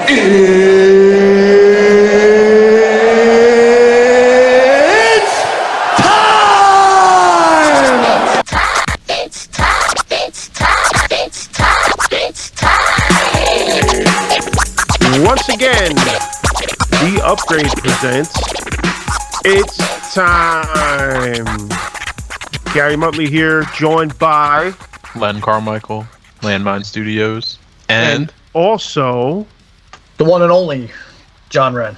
Once again, The Upgrade presents It's Time. Gary Muttley here, joined by Len Carmichael, Landmine Studios, and also the one and only John Wren.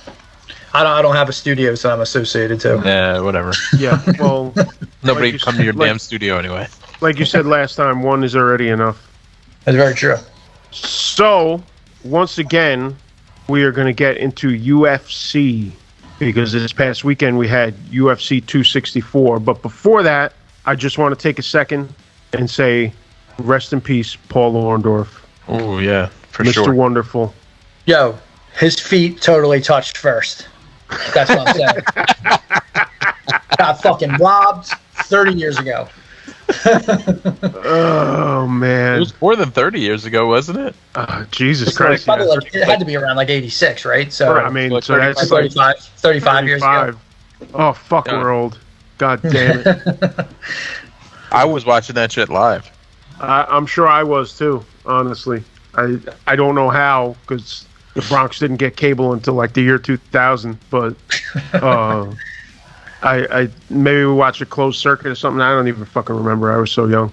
I don't have a studio, so I'm associated to. Yeah, whatever. Yeah, well, Nobody come to your damn studio anyway. Like you said last time, one is already enough. That's very true. So, once again, we are going to get into UFC because this past weekend we had UFC 264. But before that, I just want to take a second and say, rest in peace, Paul Orndorff. Oh, yeah, for Mr. sure. Mr. Wonderful. Yo, his feet totally touched first. That's what I'm saying. Got fucking robbed 30 years ago. Oh, man. It was more than 30 years ago, wasn't it? Jesus Christ. Probably it had to be around like 86, right? So I mean, like so that's 35 years ago. Oh, fuck, Yeah. we're old. God damn it. I was watching that shit live. I'm sure I was, too, honestly. I don't know how, because the Bronx didn't get cable until like the year 2000, but I maybe we watched a closed circuit or something. I don't even fucking remember. I was so young.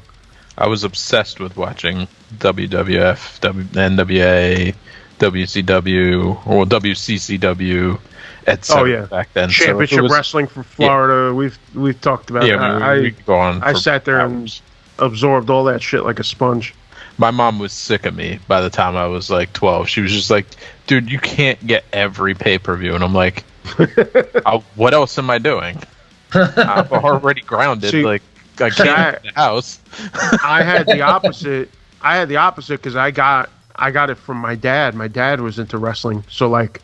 I was obsessed with watching WWF, NWA, WCW, or WCCW, etc. Oh yeah, back then. Championship Wrestling from Florida. Yeah. We've talked about. Yeah, we could go on. I sat there and absorbed all that shit like a sponge. My mom was sick of me by the time I was like 12. She was just like, dude, you can't get every pay-per-view. And I'm like, what else am I doing? I'm already grounded. See, like, I can't leave the house. I had the opposite. Because I got it from my dad. My dad was into wrestling. So, like,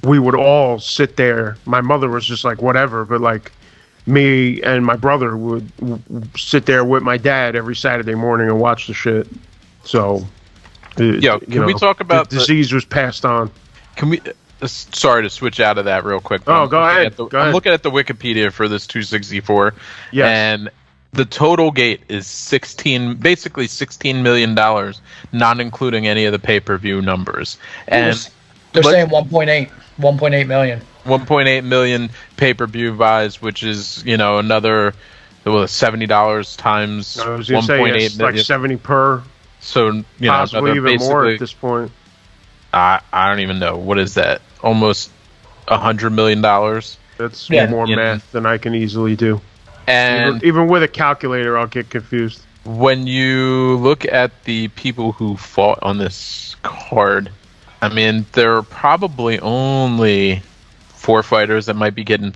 we would all sit there. My mother was just like, whatever. But, like, me and my brother would sit there with my dad every Saturday morning and watch the shit. So, can we talk about the disease was passed on? Can we? Sorry to switch out of that real quick. Oh, go ahead. I'm looking at the Wikipedia for this 264. Yes. And the total gate is basically $16 million, not including any of the pay-per-view numbers. And they're saying 1.8 million. 1.8 million pay-per-view buys, which is, another $70 times 1.8 million. Like 70 per. So, possibly even more at this point. I don't even know. What is that? Almost $100 million? That's more math than I can easily do. And even with a calculator, I'll get confused. When you look at the people who fought on this card, I mean, there are probably only 4 fighters that might be getting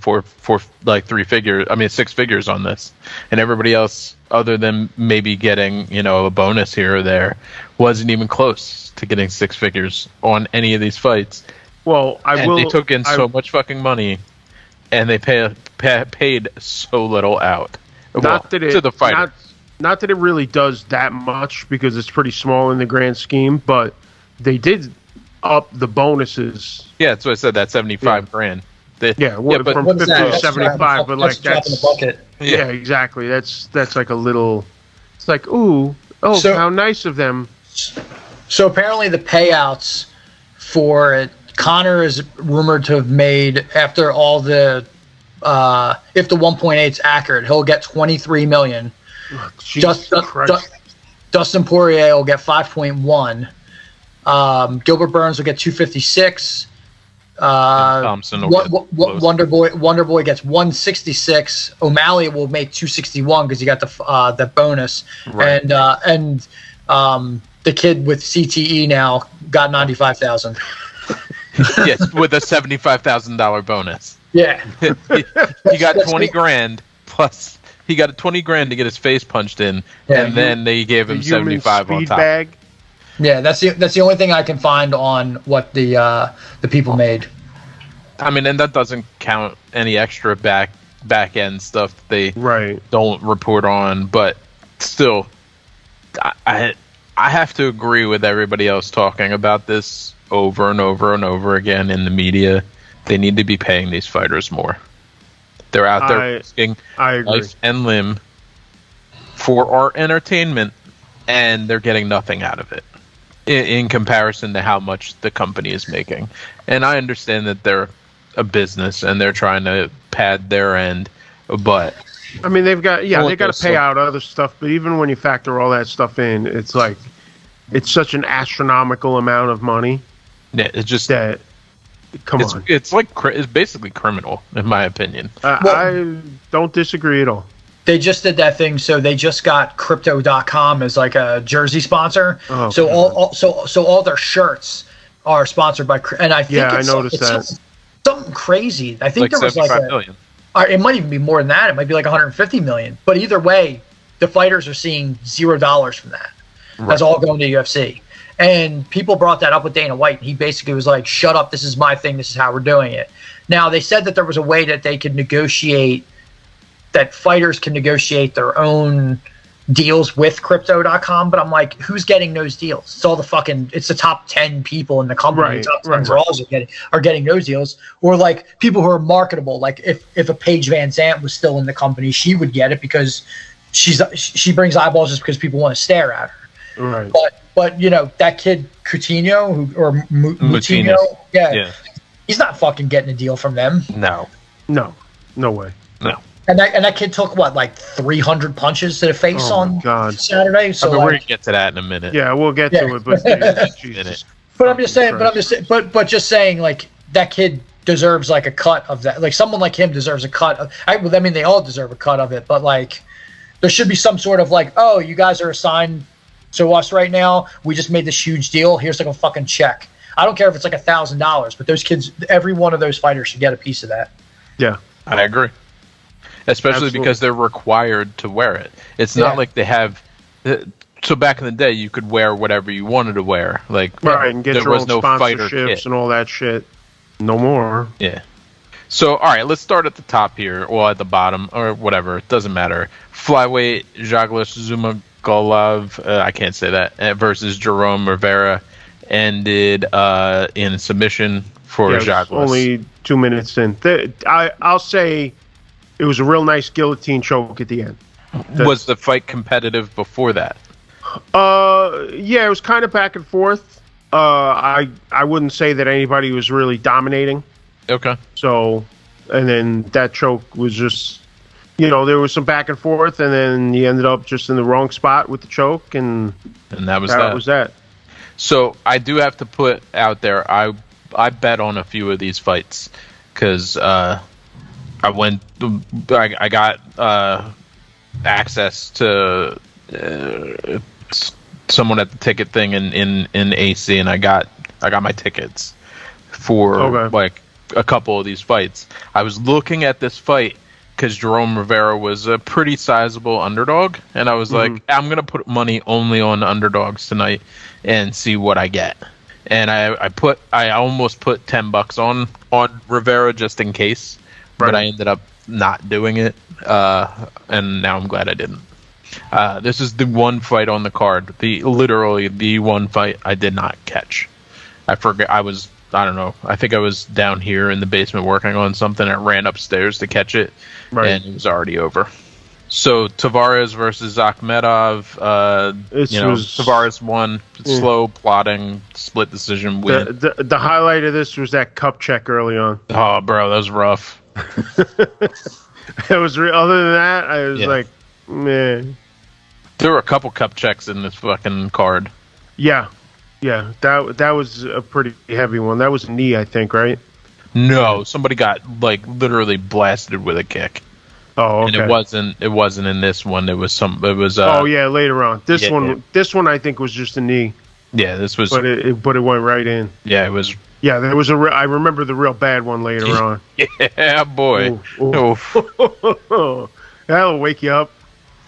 six figures on this, and everybody else, other than maybe getting a bonus here or there, wasn't even close to getting 6 figures on any of these fights. Well, they took in so much fucking money, and they paid so little out. To the fighter. Not that it really does that much because it's pretty small in the grand scheme, but they did up the bonuses. Yeah, that's what I said. That $75,000. From 50 to 75, but like that's in the bucket. Yeah, exactly. That's like a little. It's like, how nice of them. So apparently the payouts for Conor is rumored to have made after all the if the 1.8 is accurate, he'll get $23 million. Dustin Poirier will get 5.1. Gilbert Burns will get 256. Thompson will Wonder Boy gets 166. O'Malley will make 261 because he got the bonus, right. and the kid with CTE now got 95,000. Yes, with a $75,000 bonus. Yeah, he got 20 grand plus. He got $20,000 to get his face punched in, and then they gave him 75 on top. Bag. Yeah, that's the only thing I can find on what the people made. I mean, and that doesn't count any extra back end stuff they don't report on. But still, I have to agree with everybody else talking about this over and over and over again in the media. They need to be paying these fighters more. They're out there risking life and limb for our entertainment, and they're getting nothing out of it in comparison to how much the company is making. And I understand that they're a business and they're trying to pad their end, but I mean, they got to pay out other stuff. But even when you factor all that stuff in, it's like it's such an astronomical amount of money. Yeah, it's just that. Come on, it's basically criminal in my opinion. I don't disagree at all. They just did that thing, so they just got Crypto.com as like a jersey sponsor. Oh, so all their shirts are sponsored by, and I think I noticed that something crazy. I think like there was like $75 million. It might even be more than that. It might be like 150 million. But either way, the fighters are seeing $0 from that. Right. That's all going to UFC. And people brought that up with Dana White, and he basically was like, "Shut up! This is my thing. This is how we're doing it." Now they said that there was a way that they could negotiate. That fighters can negotiate their own deals with Crypto.com, but I'm like, who's getting those deals? It's the top 10 people in the company. Right, top 10 brawls are getting those deals. Or like people who are marketable. Like if a Paige Van Zandt was still in the company, she would get it because she brings eyeballs just because people want to stare at her. Right. But that kid Coutinho Moutinho, yeah, he's not fucking getting a deal from them. No way. No. And that kid took like 300 punches to the face on Saturday. So we're gonna get to that in a minute. Yeah, we'll get to it. But Jesus. But I'm just saying, like that kid deserves like a cut of that. Like someone like him deserves a cut of. I mean, they all deserve a cut of it. But like, there should be some sort of like, oh, you guys are assigned to us right now. We just made this huge deal. Here's like a fucking check. I don't care if it's like $1,000, but those kids, every one of those fighters should get a piece of that. Yeah, I agree. Especially because they're required to wear it. It's not like they have. So back in the day, you could wear whatever you wanted to wear. Like and get your own sponsorships and all that shit. No more. Yeah. So all right, let's start at the top here, or at the bottom, or whatever. It doesn't matter. Flyweight Jaglas Zumagulov, I can't say that, versus Jerome Rivera ended in submission for Jaglas. Only 2 minutes in. I'll say it was a real nice guillotine choke at the end. Was the fight competitive before that? Yeah, it was kind of back and forth. I wouldn't say that anybody was really dominating. Okay. So, and then that choke was just, there was some back and forth, and then he ended up just in the wrong spot with the choke, and that was that. So I do have to put out there, I bet on a few of these fights because I got access to someone at the ticket thing in AC, and I got my tickets for like a couple of these fights. I was looking at this fight because Jerome Rivera was a pretty sizable underdog, and I was like, I'm gonna put money only on underdogs tonight and see what I get. And I almost put $10 on Rivera just in case, but I ended up not doing it, and now I'm glad I didn't. This is the one fight on the card, literally the one fight I did not catch. I forget. I don't know. I think I was down here in the basement working on something. I ran upstairs to catch it, and it was already over. So Tavares versus Akhmedov. Tavares won. Slow, plotting, split decision win. The highlight of this was that cup check early on. Oh, bro, that was rough. It was real. Other than that, I was like, man. There were a couple cup checks in this fucking card. Yeah. That was a pretty heavy one. That was a knee, I think, right? No, somebody got like literally blasted with a kick. Oh, okay. And it wasn't in this one. It was later on. This one I think was just a knee. Yeah, this was. But it went right in. Yeah, it was. Yeah, there was I remember the real bad one later on. Yeah, boy. Ooh. That'll wake you up.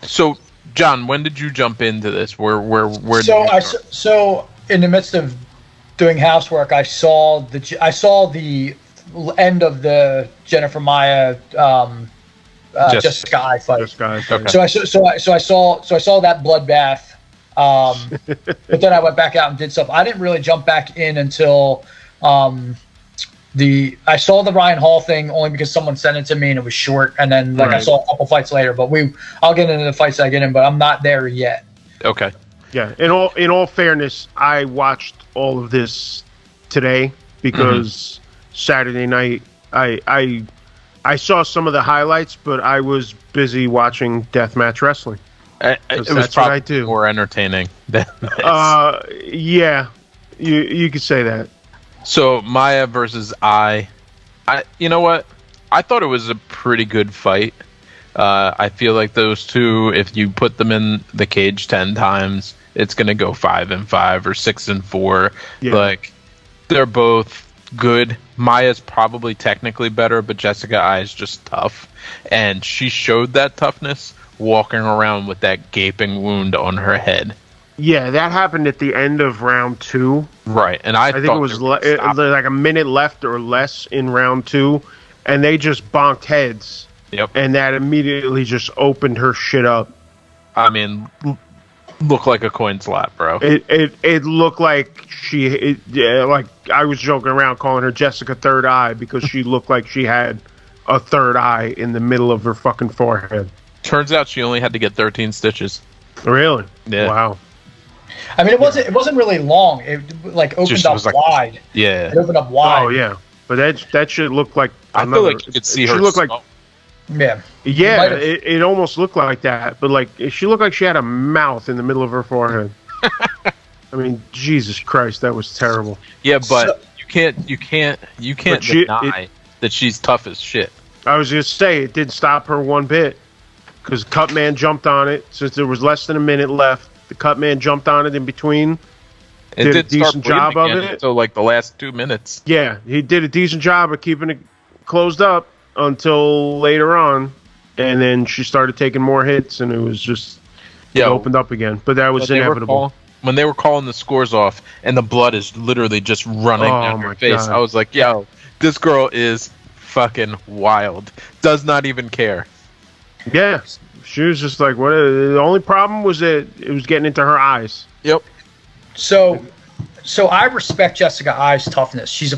So, John, when did you jump into this? Where So in the midst of doing housework, I saw the end of the Jennifer Maia Jessica Eye fight. Okay. So I saw that bloodbath, But then I went back out and did stuff. I didn't really jump back in until I saw the Ryan Hall thing only because someone sent it to me and it was short, and then I saw a couple fights later. But I'll get into the fights that I get in, but I'm not there yet. Okay. Yeah. In all fairness, I watched all of this today because Saturday night I saw some of the highlights, but I was busy watching deathmatch wrestling. It was probably more entertaining than this. Yeah, you could say that. So Maya versus you know what? I thought it was a pretty good fight. I feel like those two, if you put them in the cage 10 times, it's gonna go 5-5 or 6-4. Yeah. Like, they're both good. Maya's probably technically better, but Jessica Ai is just tough, and she showed that toughness walking around with that gaping wound on her head. Yeah, that happened at the end of round 2. Right, and I think it was like a minute left or less in round 2, and they just bonked heads. Yep. And that immediately just opened her shit up. I mean, looked like a coin slap, bro. It looked like like I was joking around calling her Jessica Third Eye because she looked like she had a third eye in the middle of her fucking forehead. Turns out she only had to get 13 stitches. Really? Yeah. Wow. I mean, it wasn't really long. It opened up wide. Yeah. It opened up wide. Oh yeah, but that shit looked like I feel like you could see her. She looked like. Yeah. Yeah, it almost looked like that, but like she looked like she had a mouth in the middle of her forehead. I mean, Jesus Christ, that was terrible. Yeah, but you can't deny that she's tough as shit. I was gonna say it didn't stop her one bit because Cutman jumped on it since there was less than a minute left. The Cutman jumped on it in between. Did a decent job of it. So like the last 2 minutes. Yeah, he did a decent job of keeping it closed up until later on, and then she started taking more hits, and it was just it opened up again. But that was inevitable. When they were calling the scores off, and the blood is literally just running down her face, I was like, yo, this girl is fucking wild. Does not even care. Yeah, she was just like, what? The only problem was that it was getting into her eyes. Yep. So I respect Jessica Ai's toughness. She's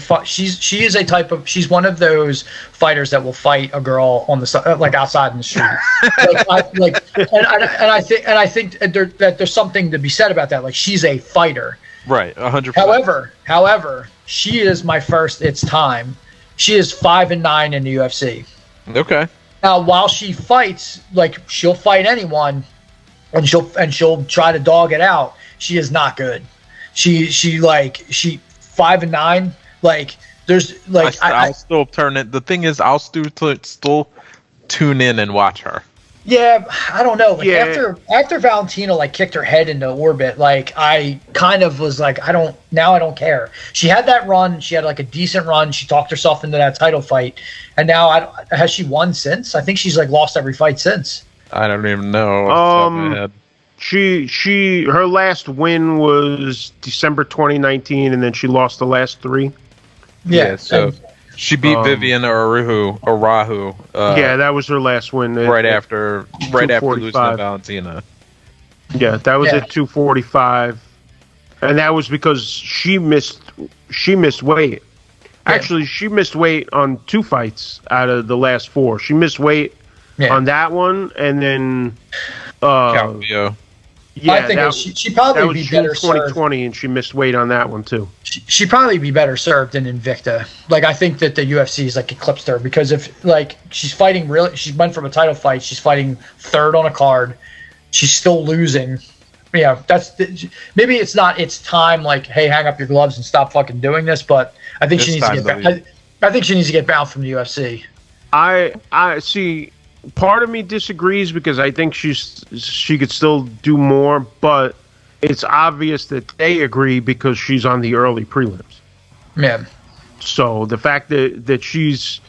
one of those fighters that will fight a girl on the like outside in the street. And I think that there's something to be said about that. Like, she's a fighter. Right, 100%. However, she is my first IT'S TIIME. She is 5-9 in the UFC. Okay. Now, while she fights, like, she'll fight anyone, and she'll try to dog it out. She is not good. She 5-9. Like, there's like I'll still turn it. The thing is, I'll still tune in and watch her. Yeah, I don't know. Like, after Valentina like kicked her head into orbit, like, I kind of was like, I don't care. She had that run. She had like a decent run. She talked herself into that title fight, and now has she won since? I think she's like lost every fight since. I don't even know. Off the top of my head. Her last win was December 2019, and then she lost the last 3. Yeah, so she beat Vivian Arahu. Yeah, that was her last win. Right after losing to Valentina. Yeah, that was at 245, and that was because she missed weight. Yeah. Actually, she missed weight on 2 fights out of the last 4. She missed weight on that one, and then Calvillo. Yeah, I think she probably be better served. 2020, and she missed weight on that one too. She'd probably be better served in Invicta. Like, I think that the UFC's like eclipsed her, because if like she went from a title fight, she's fighting 3rd on a card, she's still losing. Yeah, maybe it's not its time. Like, hey, hang up your gloves and stop fucking doing this. But I think she needs to get. I think she needs to get bounced from the UFC. I see. Part of me disagrees because I think she could still do more, but it's obvious that they agree because she's on the early prelims. Yeah. So the fact that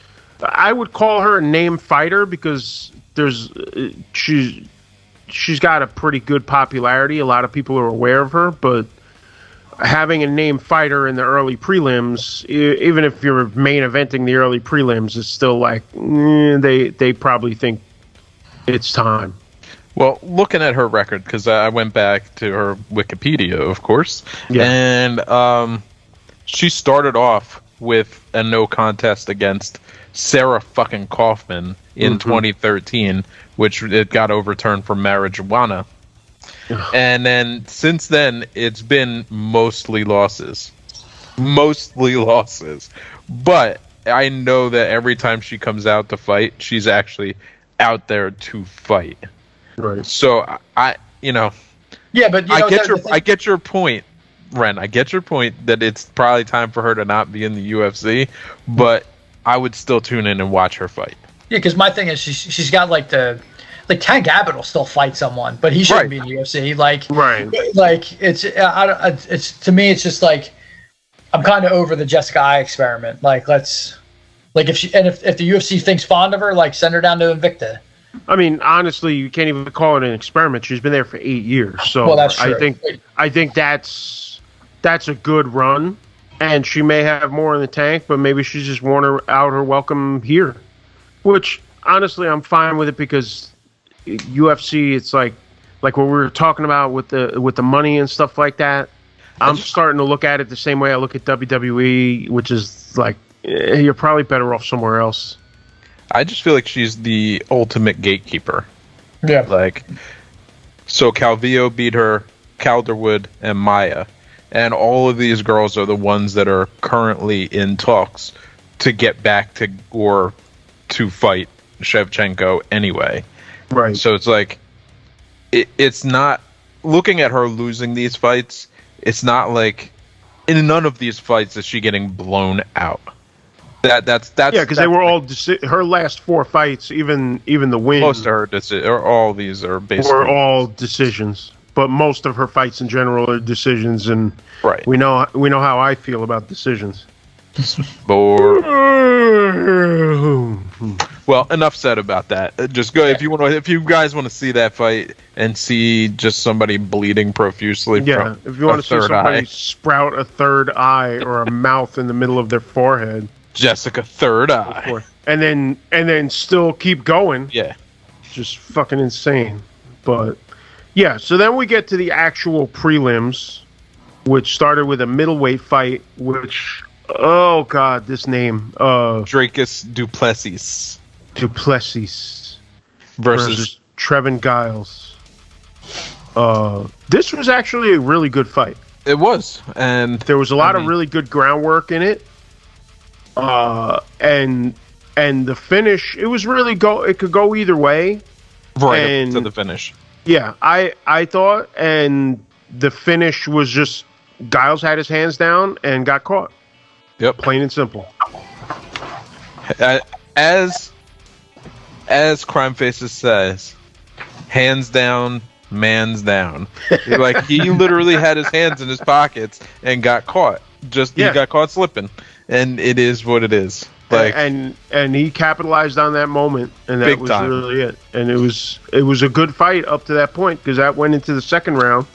I would call her a name fighter because she's got a pretty good popularity. A lot of people are aware of her, but having a name fighter in the early prelims, even if you're main eventing the early prelims, is still like they probably think it's time. Well, looking at her record, because I went back to her Wikipedia, of course, and she started off with a no contest against Sarah fucking Kaufman in 2013, which it got overturned for marijuana. And then since then, it's been mostly losses. Mostly losses. But I know that every time she comes out to fight, she's actually out there to fight. Right. So Yeah, but I get your point, Ren. I get your point that it's probably time for her to not be in the UFC, but I would still tune in and watch her fight. Yeah, because my thing is she's got like Tank Abbott will still fight someone, but he shouldn't be in the UFC. Like it's to me it's just like I'm kind of over the Jessica Ai experiment. Like if the UFC thinks fond of her, like send her down to Invicta. I mean, honestly, you can't even call it an experiment. She's been there for 8 years, so well, that's true. I think that's a good run, and she may have more in the tank, but maybe she's just worn out her welcome here. Which honestly, I'm fine with it because UFC, it's like what we were talking about with the money and stuff like that. I'm starting to look at it the same way I look at WWE, which is like you're probably better off somewhere else. I just feel like she's the ultimate gatekeeper. Yeah. So Calvillo beat her, Calderwood, and Maya. And all of these girls are the ones that are currently in talks to get back to or to fight Shevchenko anyway. Right. So it's like, it's not, looking at her losing these fights, it's not like, in none of these fights is she getting blown out. That's because they were all her last 4 fights, even the win. Most of her all these are basically were all decisions, but most of her fights in general are decisions, and right. We know how I feel about decisions. Well, enough said about that. Just go if you guys want to see that fight and see just somebody bleeding profusely. Yeah, if you want to see somebody sprout a third eye or a mouth in the middle of their forehead. Jessica third eye, and then still keep going. Yeah, just fucking insane. But yeah, so then we get to the actual prelims, which started with a middleweight fight. Which, oh god, this name, Dracus Duplessis versus Trevin Giles. This was actually a really good fight. It was, and there was a lot of really good groundwork in it. And the finish, it was really it could go either way. Right, to the finish. Yeah, I thought, and the finish was just Giles had his hands down and got caught. Yep. Plain and simple. As Crime Faces says, hands down, man's down. Like, he literally had his hands in his pockets and got caught. He got caught slipping. And it is what it is. Like, and he capitalized on that moment, and that was really it. And it was a good fight up to that point, because that went into the second round.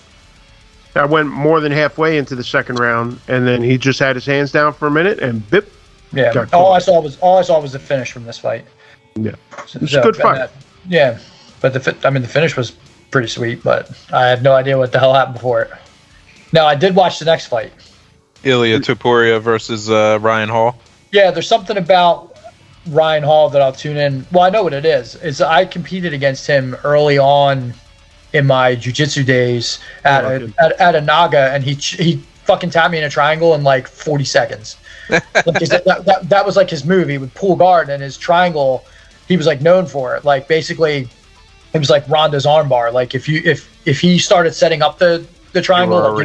That went more than halfway into the second round, and then he just had his hands down for a minute, and bip. Yeah. All I saw was the finish from this fight. Yeah, it was a good fight. But the finish was pretty sweet, but I have no idea what the hell happened before it. Now I did watch the next fight. Ilia Topuria versus Ryan Hall. Yeah, there's something about Ryan Hall that I'll tune in. Well, I know what it is. I competed against him early on in my jiu-jitsu days at a Naga, and he fucking tapped me in a triangle in like 40 seconds. That was like his move. He would pull guard, and his triangle, he was like known for it. Like basically, it was like Ronda's armbar. Like if he started setting up the triangle,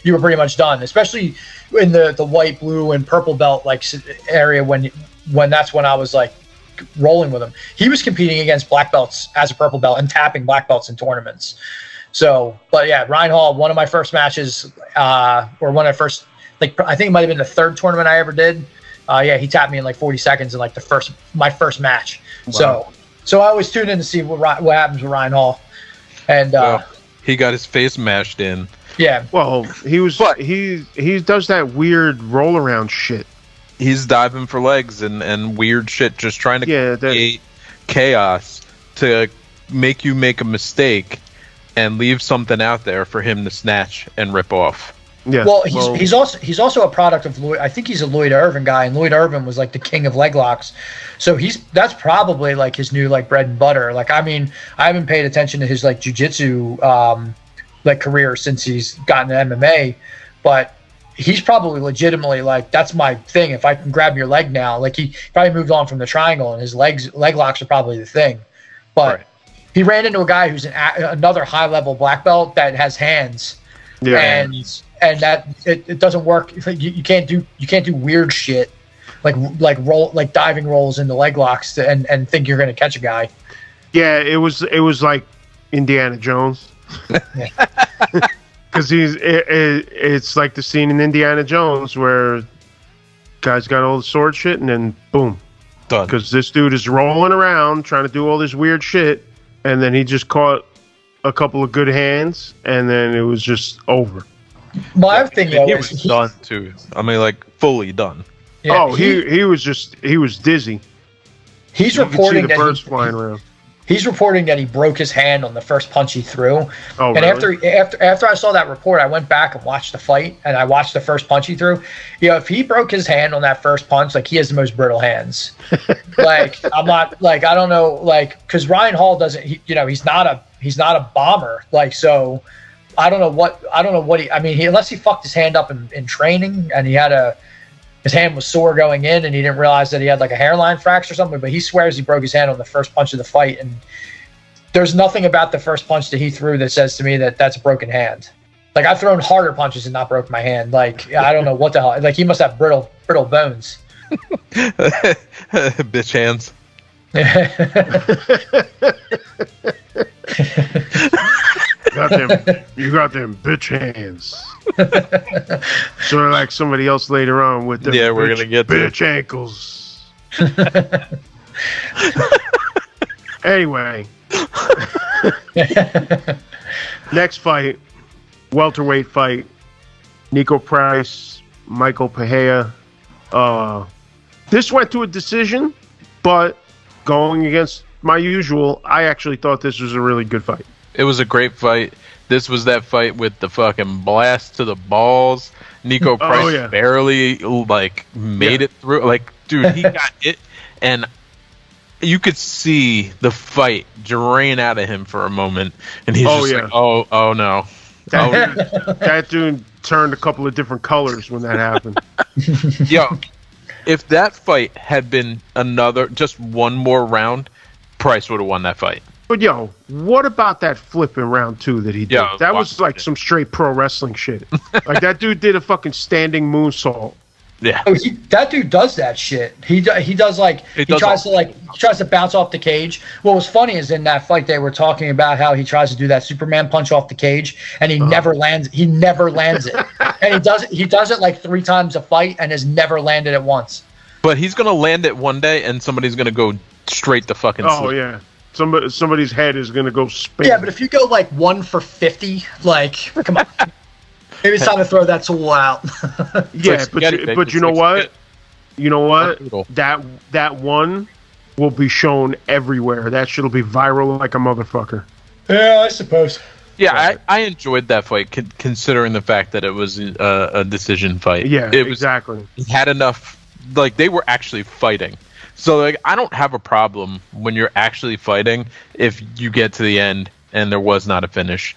you were pretty much done. Especially in the white, blue, and purple belt like area when that's when I was like rolling with him. He was competing against black belts as a purple belt and tapping black belts in tournaments. So, but yeah, Ryan Hall, one of my first matches, or one of my first, like I think it might have been the third tournament I ever did. He tapped me in like 40 seconds in like my first match. Wow. So I always tune in to see what happens with Ryan Hall, and. He got his face mashed in. Yeah. Well, he does that weird roll around shit. He's diving for legs and weird shit, just trying to create chaos to make you make a mistake and leave something out there for him to snatch and rip off. Yeah. Well, he's also a product of Lloyd. I think he's a Lloyd Irvin guy, and Lloyd Irvin was like the king of leg locks. So that's probably like his new like bread and butter. Like, I mean, I haven't paid attention to his like jiu-jitsu like career since he's gotten to MMA, but he's probably legitimately like, that's my thing. If I can grab your leg now, like he probably moved on from the triangle, and his leg locks are probably the thing. But he ran into a guy who's another high level black belt that has hands, and that it doesn't work. You can't do weird shit like diving rolls into leg locks and think you're gonna catch a guy. Yeah, it was like Indiana Jones. Because it's like the scene in Indiana Jones where guy's got all the sword shit and then boom, done. Because this dude is rolling around trying to do all this weird shit, and then he just caught a couple of good hands, and then it was just over. My thing though, he was done too. I mean, like fully done. Yeah, he was dizzy. He's you reporting could see the birds flying around. He's reporting that he broke his hand on the first punch he threw. Oh, and really? after I saw that report, I went back and watched the fight, and I watched the first punch he threw. You know, if he broke his hand on that first punch, like, he has the most brittle hands. Like, I'm not like, I don't know, like, because Ryan Hall doesn't, he's not a bomber. Like, so I don't know what unless he fucked his hand up in training, and his hand was sore going in, and he didn't realize that he had like a hairline fracture or something, but he swears he broke his hand on the first punch of the fight. And there's nothing about the first punch that he threw that says to me that that's a broken hand. Like, I've thrown harder punches and not broke my hand. Like, I don't know what the hell. Like, he must have brittle bones. Bitch hands. You got them bitch hands. Sort of like somebody else later on with them. Yeah, we're gonna get bitch ankles. Anyway, next fight, welterweight fight. Nico Price, Michael Pereira. This went to a decision, but going against my usual, I actually thought this was a really good fight. It was a great fight. This was that fight with the fucking blast to the balls. Nico Price barely made it through. Like, dude, he got it, and you could see the fight drain out of him for a moment, and he's like, oh no. That dude turned a couple of different colors when that happened. Yo, if that fight had been just one more round, Price would have won that fight. But yo, what about that flip in round 2 that he did? That was like some straight pro wrestling shit. Like, that dude did a fucking standing moonsault. Yeah. Oh, that dude does that shit. He tries to bounce off the cage. What was funny is in that fight they were talking about how he tries to do that Superman punch off the cage, and he never lands. He never lands it, and he does it like 3 times a fight and has never landed it once. But he's gonna land it one day, and somebody's gonna go straight to fucking sleep. Oh yeah. Somebody's head is gonna go spin. Yeah, but if you go like 1 for 50, like, come on, maybe it's time to throw that tool out. Yeah, but you know what? You know what? That one will be shown everywhere. That shit'll be viral like a motherfucker. Yeah, I suppose. Yeah, I enjoyed that fight, considering the fact that it was a decision fight. Yeah, exactly. It had enough. Like, they were actually fighting. So, like, I don't have a problem when you're actually fighting if you get to the end and there was not a finish,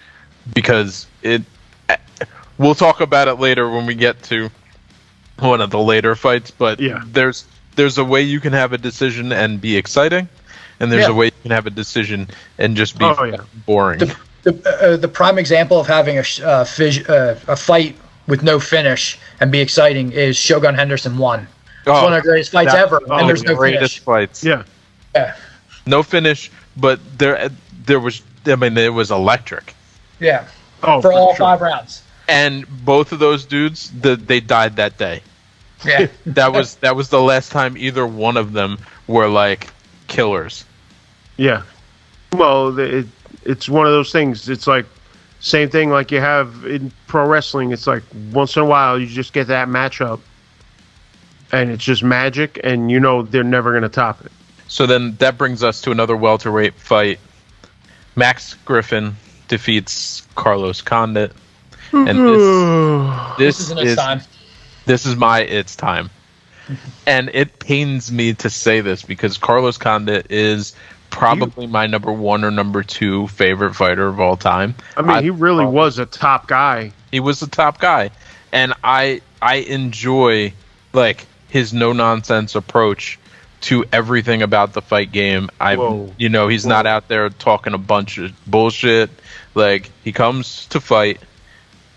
because we'll talk about it later when we get to one of the later fights, but there's a way you can have a decision and be exciting, and there's a way you can have a decision and just be boring. The prime example of having a fight with no finish and be exciting is Shogun Henderson 1. It's one of the greatest fights ever, and there's no finish. Fights. Yeah. No finish, but there was electric. Yeah. For all sure. 5 rounds. And both of those dudes, they died that day. Yeah. that was the last time either one of them were like killers. Yeah. Well, it's one of those things. It's like same thing like you have in pro wrestling. It's like once in a while you just get that matchup, and it's just magic, and they're never going to top it. So then that brings us to another welterweight fight. Max Griffin defeats Carlos Condit, and this isn't its time. This is my it's time. And it pains me to say this because Carlos Condit is probably my number 1 or number 2 favorite fighter of all time. I mean, he really was a top guy. He was a top guy, and I enjoy like his no nonsense approach to everything about the fight game. He's not out there talking a bunch of bullshit. Like, he comes to fight,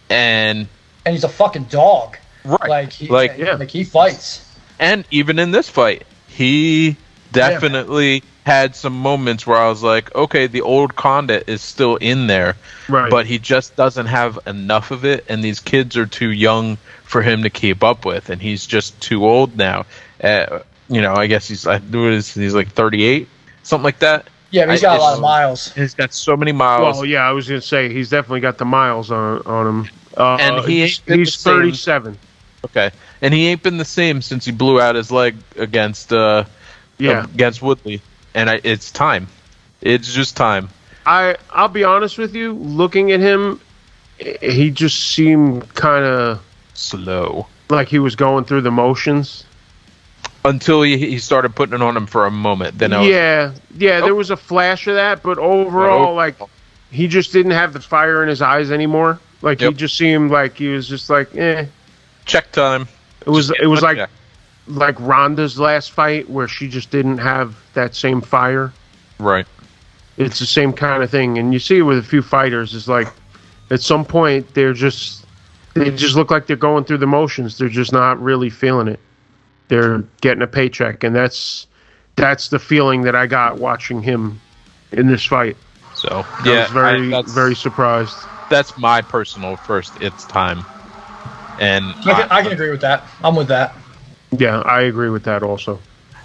and he's a fucking dog. Right. He fights. And even in this fight, he definitely had some moments where I was like, okay, the old Condit is still in there, right, but he just doesn't have enough of it, and these kids are too young for him to keep up with, and he's just too old now. I guess he's like 38, something like that. Yeah, but he's got a lot of miles. He's got so many miles. Well, yeah, I was going to say, he's definitely got the miles on him. And he's 37. Okay, and he ain't been the same since he blew out his leg against Woodley. And it's time. It's just time. I'll be honest with you. Looking at him, he just seemed kind of slow, like he was going through the motions. Until he started putting it on him for a moment. Then there was a flash of that, but overall, like, he just didn't have the fire in his eyes anymore. Like, he just seemed like he was just like, eh. Check time. It was like Ronda's last fight where she just didn't have that same fire. Right. It's the same kind of thing, and you see it with a few fighters. It's like at some point they just look like they're going through the motions. They're just not really feeling it. They're getting a paycheck, and that's the feeling that I got watching him in this fight. So I was very surprised. That's my personal first it's time. And I can agree with that. I'm with that. Yeah, I agree with that also.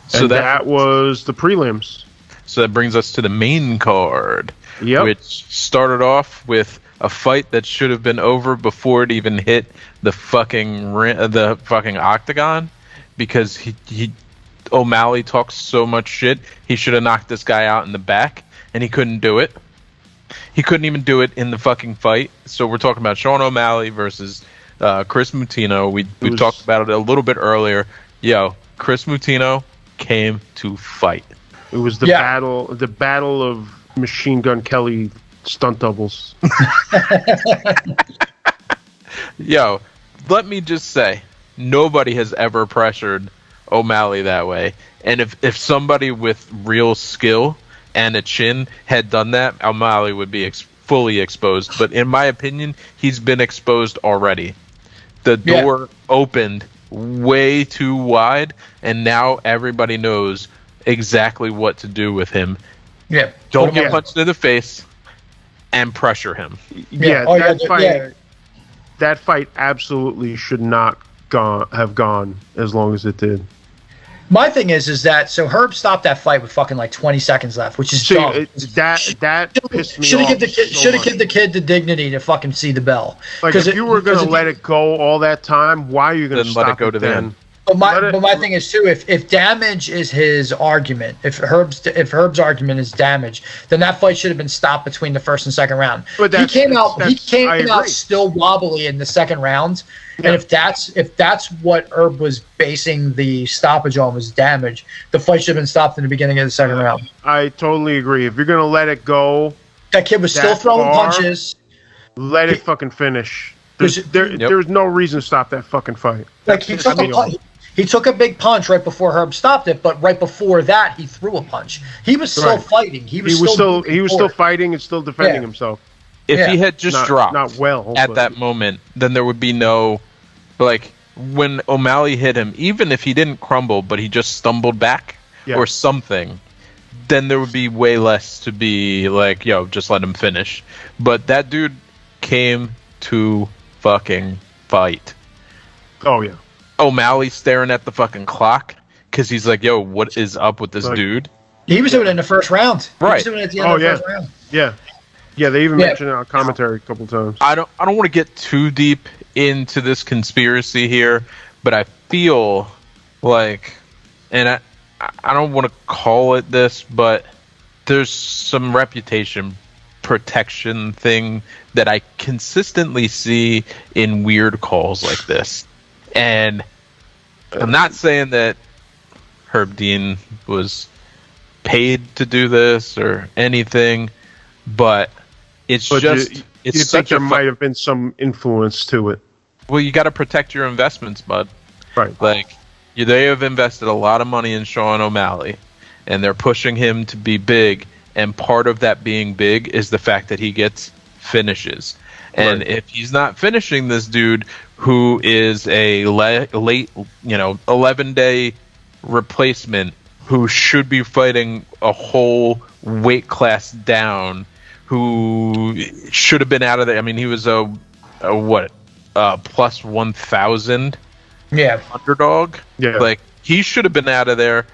So and that was the prelims. So that brings us to the main card, which started off with a fight that should have been over before it even hit the fucking octagon, because O'Malley talks so much shit. He should have knocked this guy out in the back, and he couldn't do it. He couldn't even do it in the fucking fight. So we're talking about Sean O'Malley versus Chris Mutino. We talked about it a little bit earlier. Chris Mutino came to fight. It was the battle of Machine Gun Kelly stunt doubles. Let me just say, nobody has ever pressured O'Malley that way. And if somebody with real skill and a chin had done that, O'Malley would be fully exposed. But in my opinion, he's been exposed already. The door opened way too wide, and now everybody knows exactly what to do with him. Yeah. Don't get punched in the face and pressure him. That fight absolutely should not have gone as long as it did. My thing is that so Herb stopped that fight with fucking like 20 seconds left, which is dumb. That pissed me should off. Should have given the kid the dignity to fucking see the bell. Like, if you were going to let it go all that time, why are you going to stop let it go to the end? But my thing is too, if damage is his argument, if Herb's argument is damage, then that fight should have been stopped between the first and second round. But he came out still wobbly in the second round. And if that's what Herb was basing the stoppage on, was damage, the fight should have been stopped in the beginning of the second round. I totally agree. If you're going to let it go, that kid was still throwing punches. Let it fucking finish. There's no reason to stop that fucking fight. Like he took a big punch right before Herb stopped it, but right before that he threw a punch. He was still fighting. He was still fighting and still defending himself. If he had just dropped at that moment, then there would be no, like, when O'Malley hit him, even if he didn't crumble, but he just stumbled back or something, then there would be way less to be like, just let him finish. But that dude came to fucking fight. Oh, yeah. O'Malley staring at the fucking clock because he's like, what is up with this dude? He was doing it in the first round. Right. He was doing it at the end of the first round. Yeah. Yeah, they even mentioned it on commentary a couple times. I don't want to get too deep into this conspiracy here, but I feel like, and I don't want to call it this, but there's some reputation protection thing that I consistently see in weird calls like this. And I'm not saying that Herb Dean was paid to do this or anything, but it's just you think there might have been some influence to it. Well, you got to protect your investments, bud. Right. Like, they have invested a lot of money in Sean O'Malley, and they're pushing him to be big. And part of that being big is the fact that he gets finishes. And if he's not finishing this dude who is a late, 11-day replacement who should be fighting a whole weight class down, who should have been out of there. I mean, he was a plus 1,000 underdog. Yeah. Like, he should have been out of there,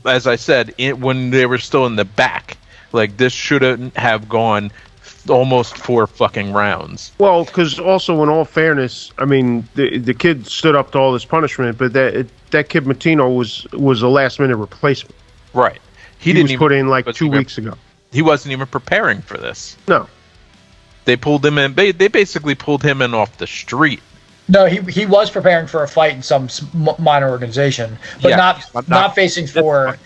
as I said, when they were still in the back. Like, this shouldn't have gone almost 4 fucking rounds. Well, because also, in all fairness, I mean, the kid stood up to all this punishment, but that kid Martino was a last-minute replacement. Right. He was put in like 2 weeks ago. He wasn't even preparing for this. No. They pulled him in. They basically pulled him in off the street. No, he was preparing for a fight in some minor organization, but not facing for,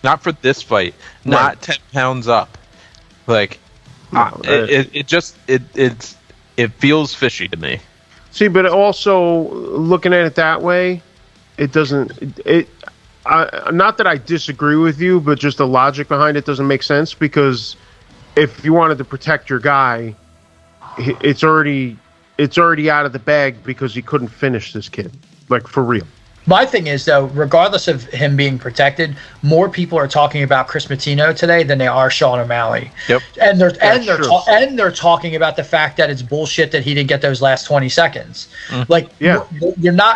not for this fight, not 10 pounds up. Like, it feels fishy to me. See, but also looking at it that way, it doesn't. Not that I disagree with you, but just the logic behind it doesn't make sense, because if you wanted to protect your guy, it's already out of the bag because he couldn't finish this kid, like, for real. My thing is, though, regardless of him being protected, more people are talking about Chris Martino today than they are Sean O'Malley. Yep. And they're talking about the fact that it's bullshit that he didn't get those last 20 seconds. Like, no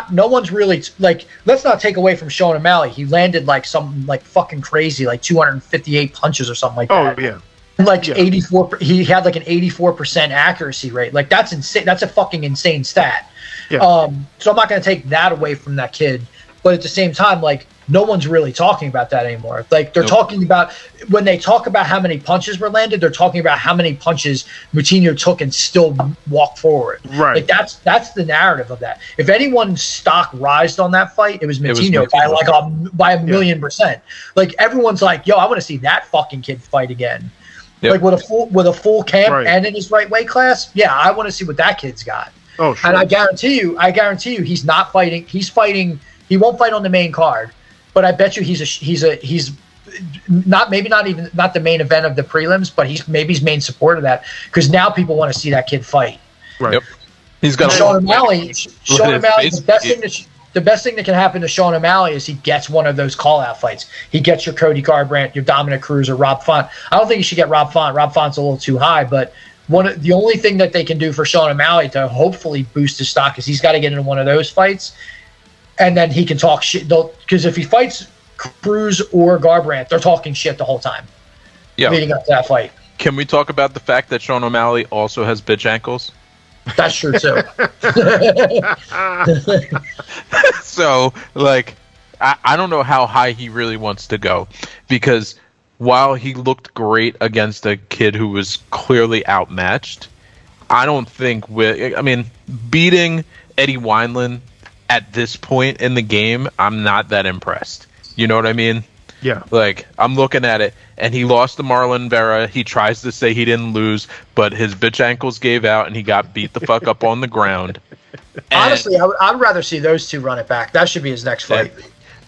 one's really, like, let's not take away from Sean O'Malley. He landed like something like fucking crazy, like 258 punches or something like that. Oh yeah. Like 84, he had like an 84% accuracy rate. Like, that's insane. That's a fucking insane stat. Yeah. So I'm not going to take that away from that kid, but at the same time, like, no one's really talking about that anymore. Like, they're talking about, when they talk about how many punches were landed, they're talking about how many punches Moutinho took and still walked forward. Right. Like, that's the narrative of that. If anyone's stock rised on that fight, it was Moutinho by a million %. Like, everyone's like, yo, I want to see that fucking kid fight again. Yep. Like, with a full camp and in his right weight class, I want to see what that kid's got. Oh, sure. And I guarantee you, he's not fighting. He's fighting. He won't fight on the main card, but I bet you he's not the main event of the prelims, but he's main support of that, because now people want to see that kid fight. Right. Yep. He's got Sean O'Malley. The best thing that can happen to Sean O'Malley is he gets one of those call-out fights. He gets your Cody Garbrandt, your Dominic Cruz, or Rob Font. I don't think he should get Rob Font. Rob Font's a little too high, but the only thing that they can do for Sean O'Malley to hopefully boost his stock is he's got to get into one of those fights, and then he can talk shit. Because if he fights Cruz or Garbrandt, they're talking shit the whole time leading up to that fight. Can we talk about the fact that Sean O'Malley also has bitch ankles? That's true too. So, like, I don't know how high he really wants to go, because while he looked great against a kid who was clearly outmatched, I don't think beating Eddie Wineland at this point in the game, I'm not that impressed. You know what I mean? Yeah. Like, I'm looking at it, and he lost to Marlon Vera. He tries to say he didn't lose, but his bitch ankles gave out, and he got beat the fuck up on the ground. Honestly, I'd rather see those two run it back. That should be his next fight.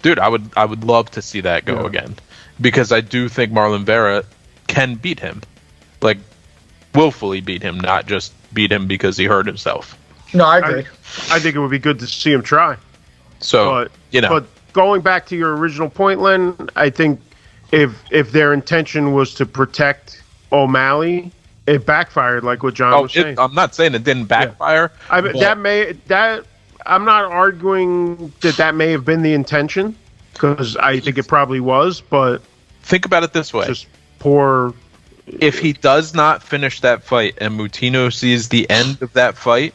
Dude, I would love to see that go again, because I do think Marlon Vera can beat him, like, willfully beat him, not just beat him because he hurt himself. No, I agree. I think it would be good to see him try. So, But going back to your original point, Len, I think if their intention was to protect O'Malley, it backfired, like what John was saying. I'm not saying it didn't backfire. Yeah. I'm not arguing that may have been the intention, because I think it probably was, but think about it this way. Just poor. If he does not finish that fight and Moutinho sees the end of that fight,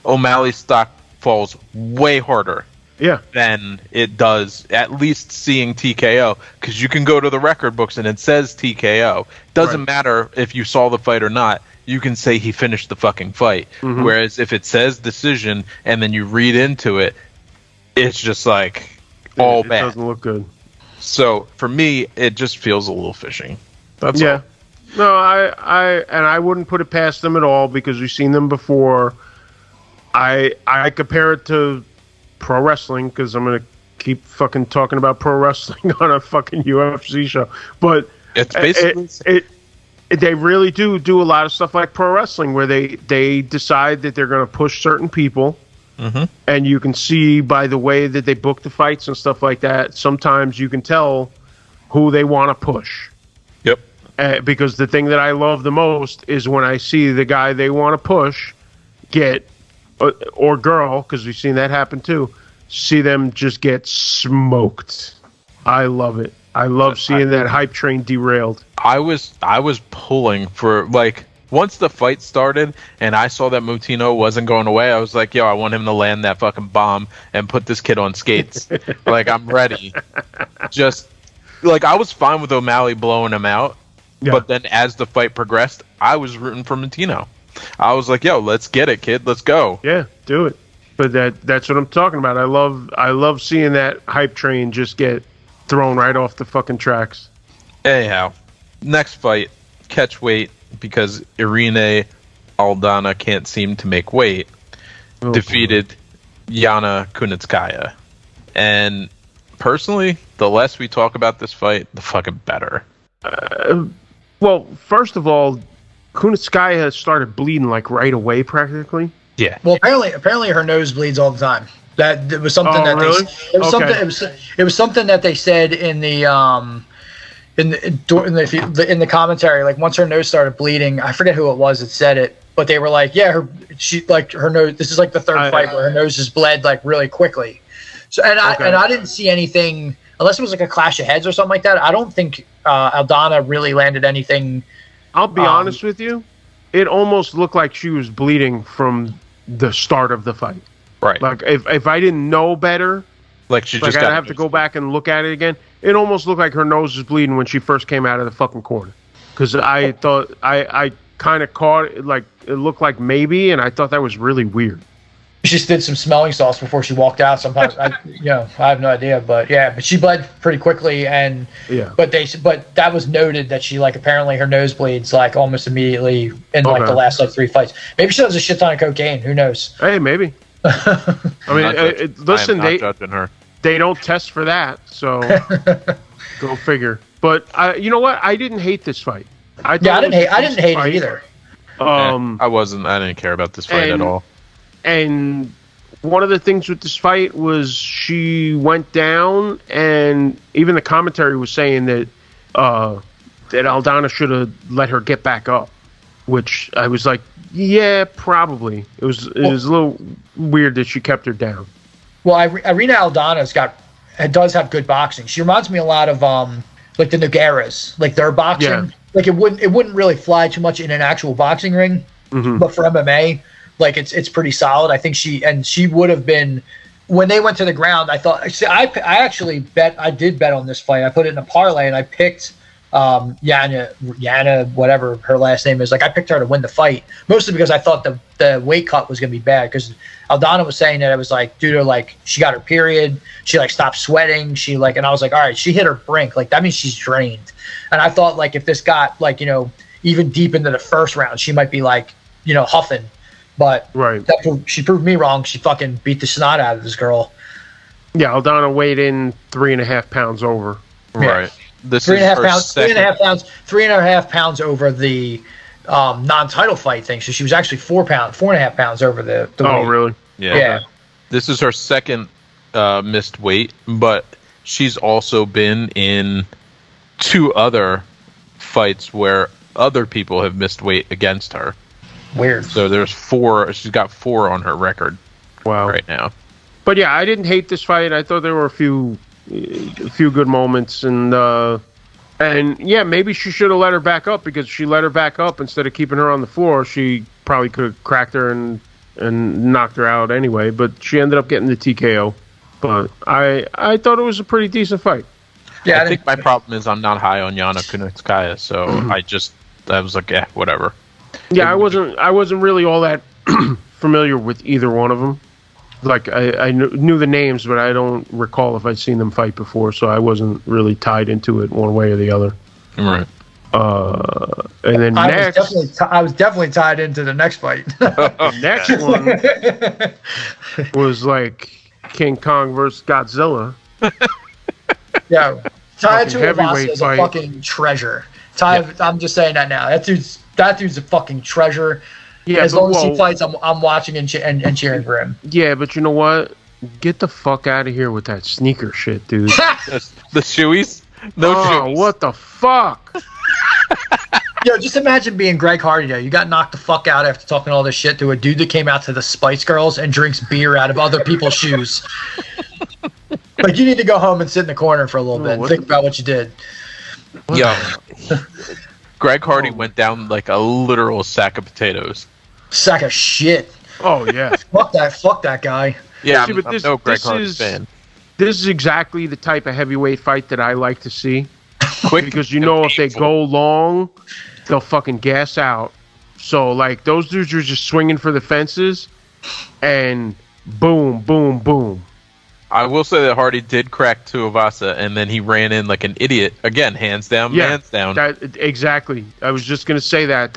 O'Malley's stock falls way harder Yeah. than it does at least seeing TKO, because you can go to the record books and it says TKO. Doesn't matter if you saw the fight or not. You can say he finished the fucking fight. Mm-hmm. Whereas if it says decision and then you read into it, it's just like all bad. It doesn't look good. So for me, it just feels a little fishy. That's all. No, I wouldn't put it past them at all because we've seen them before. I compare it to pro wrestling because I'm gonna keep fucking talking about pro wrestling on a fucking UFC show. But it's basically they really do a lot of stuff like pro wrestling where they decide that they're going to push certain people. Mm-hmm. And you can see by the way that they book the fights and stuff like that, sometimes you can tell who they want to push. Yep. Because the thing that I love the most is when I see the guy they want to push get, or girl, because we've seen that happen too, see them just get smoked. I love it. I love seeing that hype train derailed. I was pulling for, like, once the fight started and I saw that Moutinho wasn't going away, I was like, yo, I want him to land that fucking bomb and put this kid on skates. Like, I'm ready. Just, like, I was fine with O'Malley blowing him out, but then as the fight progressed, I was rooting for Moutinho. I was like, yo, let's get it, kid. Let's go. Yeah, do it. But that's what I'm talking about. I love seeing that hype train just get thrown right off the fucking tracks. Anyhow, next fight, catch weight, because Irene Aldana can't seem to make weight, defeated Yana Kunitskaya. And personally, the less we talk about this fight, the fucking better. Well, first of all, Kunitskaya started bleeding like right away, practically. Yeah. Well, apparently her nose bleeds all the time. That it was something that really? it was something that they said in the in the commentary. Like once her nose started bleeding, I forget who it was that said it, but they were like, yeah, her nose. This is like the third fight where her nose has bled like really quickly. So I didn't see anything unless it was like a clash of heads or something like that. I don't think Aldana really landed anything. I'll be honest with you. It almost looked like she was bleeding from the start of the fight. Right. Like if I didn't know better, like she just I'd have to go back and look at it again. It almost looked like her nose was bleeding when she first came out of the fucking corner. Because I thought I kind of caught it, like it looked like maybe, and I thought that was really weird. She just did some smelling salts before she walked out. Sometimes I have no idea, but she bled pretty quickly, and but that was noted that she like apparently her nose bleeds like almost immediately in like the last like 3 fights. Maybe she does a shit ton of cocaine. Who knows? Hey, maybe. I mean, listen, they don't test for that, so go figure. But you know what? I didn't hate this fight. I didn't hate it either. I didn't care about this fight at all. And one of the things with this fight was she went down, and even the commentary was saying that Aldana should have let her get back up, which I was like, yeah, probably. It was a little weird that she kept her down. Well, Irene Aldana does have good boxing. She reminds me a lot of like the Nogueiras, like their boxing. Yeah. Like it wouldn't really fly too much in an actual boxing ring, but for MMA. Like it's pretty solid. I think she would have been when they went to the ground. I thought I did bet on this fight. I put it in a parlay and I picked Yana, whatever her last name is. Like I picked her to win the fight mostly because I thought the weight cut was gonna be bad because Aldana was saying that it was like due to like she got her period, she like stopped sweating, she like, and I was like, all right, she hit her brink, like that means she's drained. And I thought like if this got like even deep into the first round, she might be like huffing. But she proved me wrong. She fucking beat the snot out of this girl. Yeah, Aldana weighed in 3.5 pounds over. Right. This 3.5 pounds. 3.5 pounds over the non-title fight thing. So she was actually 4.5 pounds over the weight. Oh, really? Yeah. This is her second missed weight, but she's also been in 2 other fights where other people have missed weight against her. Weird. So there's 4. She's got 4 on her record. Wow. Right now. But yeah, I didn't hate this fight. I thought there were a few good moments, and yeah, maybe she should have let her back up because she let her back up instead of keeping her on the floor. She probably could have cracked her and knocked her out anyway. But she ended up getting the TKO. But I thought it was a pretty decent fight. Yeah, I think my problem is I'm not high on Yana Kunitskaya, so I was like, whatever. Yeah, I wasn't really all that familiar with either one of them. Like I knew the names, but I don't recall if I'd seen them fight before, so I wasn't really tied into it one way or the other. Right. And then I was definitely tied into the next fight. Next one was like King Kong versus Godzilla. Yeah, Tai heavyweight Tuivasa is a fight. fucking treasure. I'm just saying that now. That dude's a fucking treasure. Yeah, as long as he fights, I'm watching and cheering for him. Yeah, but you know what? Get the fuck out of here with that sneaker shit, dude. The shoeies? No shoeies. What the fuck? Yo, just imagine being Greg Hardy though. You got knocked the fuck out after talking all this shit to a dude that came out to the Spice Girls and drinks beer out of other people's shoes. Like, you need to go home and sit in the corner for a little bit and think about what you did. Yo, Greg Hardy went down like a literal sack of potatoes. Sack of shit. Oh yeah. Fuck that guy. Yeah, See, I'm no Greg Hardy fan. This is exactly the type of heavyweight fight that I like to see. Quick, because you know if they go long, they'll fucking gas out. So like those dudes are just swinging for the fences, and boom, boom, boom. I will say that Hardy did crack Tuivasa, and then he ran in like an idiot again, hands down, hands down. Exactly. I was just gonna say that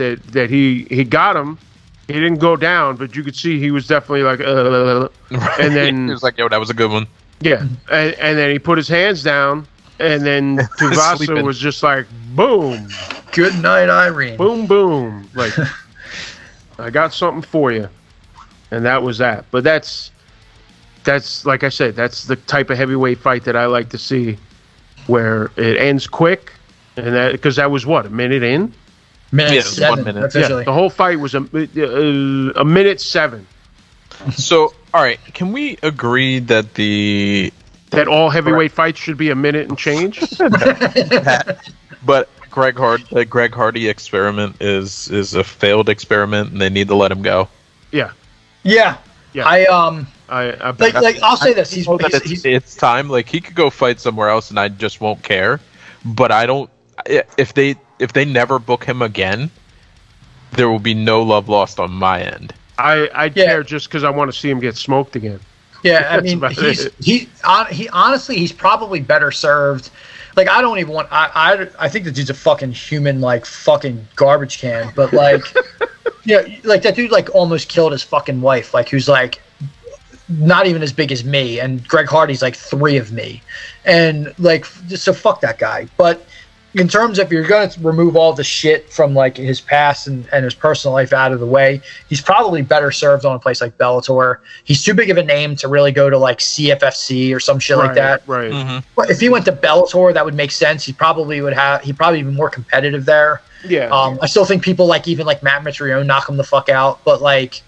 he got him. He didn't go down, but you could see he was definitely like, and then he was like, "Yo, that was a good one." Yeah, and then he put his hands down, and then Tuivasa was just like, boom. Good night, Irene. Boom, boom. Like, I got something for you, and that was that. But that's like I said, that's the type of heavyweight fight that I like to see, where it ends quick, and that because that was what, a minute in. Minute 7, 1 minute. officially. Yeah, the whole fight was a minute 7. So, all right, can we agree that that all heavyweight fights should be a minute and change? But the Greg Hardy experiment is a failed experiment, and they need to let him go. Yeah. Yeah. Yeah. I'll say this: it's time. Like, he could go fight somewhere else, and I just won't care. But I don't. If they never book him again, there will be no love lost on my end. I care just because I want to see him get smoked again. Yeah, I mean, he honestly, he's probably better served. Like, I don't even want. I think the dude's a fucking human, like fucking garbage can. But like, yeah, like that dude like almost killed his fucking wife. Like, who's like not even as big as me, and Greg Hardy's like 3 of me, and like, so fuck that guy. But in terms of, if you're going to remove all the shit from like his past and his personal life out of the way, he's probably better served on a place like Bellator. He's too big of a name to really go to like CFFC or some shit like that. Right. Mm-hmm. But if he went to Bellator, that would make sense. He'd probably be more competitive there. Yeah. I still think people like even like Matt Mitrione knock him the fuck out, but like,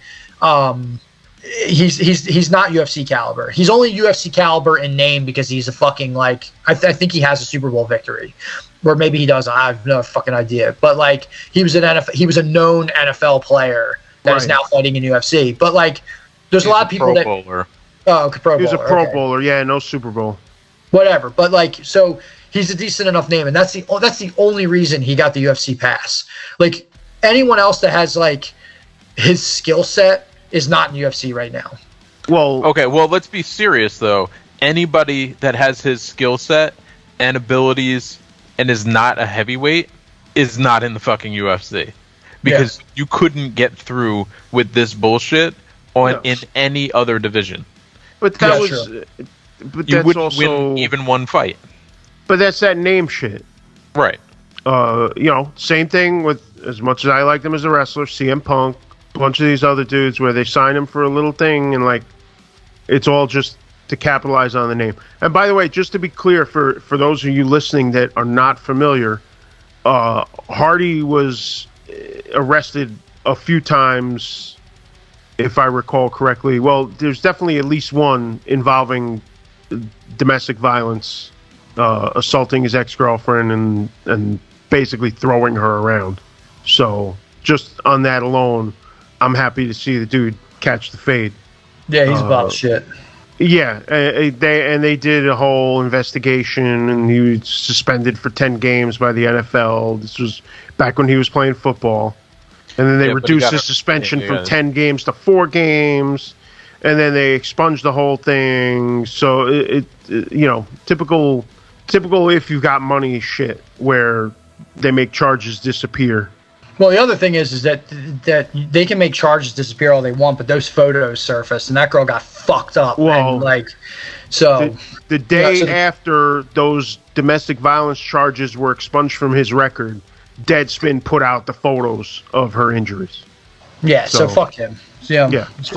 he's not UFC caliber. He's only UFC caliber in name because he's a fucking like I think he has a Super Bowl victory, or maybe he doesn't. I have no fucking idea. But like, he was a known NFL player that is now fighting in UFC. But like, there's a lot of people Pro Bowler. Pro Bowler. He was a Pro Bowler. Yeah, no Super Bowl. Whatever. But like, so he's a decent enough name, and that's the only reason he got the UFC pass. Like, anyone else that has like his skill set is not in UFC right now. Well, okay. Well, let's be serious though. Anybody that has his skill set and abilities and is not a heavyweight is not in the fucking UFC, because you couldn't get through with this bullshit in any other division. But that was, but you that's wouldn't also win even one fight. But that's that name shit, right? Same thing with, as much as I like them as a wrestler, CM Punk, a bunch of these other dudes where they sign him for a little thing and like, it's all just to capitalize on the name. And by the way, just to be clear for those of you listening that are not familiar, Hardy was arrested a few times, if I recall correctly. Well, there's definitely at least one involving domestic violence, assaulting his ex-girlfriend and basically throwing her around. So just on that alone, I'm happy to see the dude catch the fade. Yeah, he's about shit. Yeah, they did a whole investigation, and he was suspended for 10 games by the NFL. This was back when he was playing football, and then they reduced his suspension from 10 games to 4 games, and then they expunged the whole thing. So it typical if you got money shit where they make charges disappear. Well, the other thing is that they can make charges disappear all they want, but those photos surfaced, and that girl got fucked up. Well, and the day after those domestic violence charges were expunged from his record, Deadspin put out the photos of her injuries. Yeah, so fuck him. Yeah. As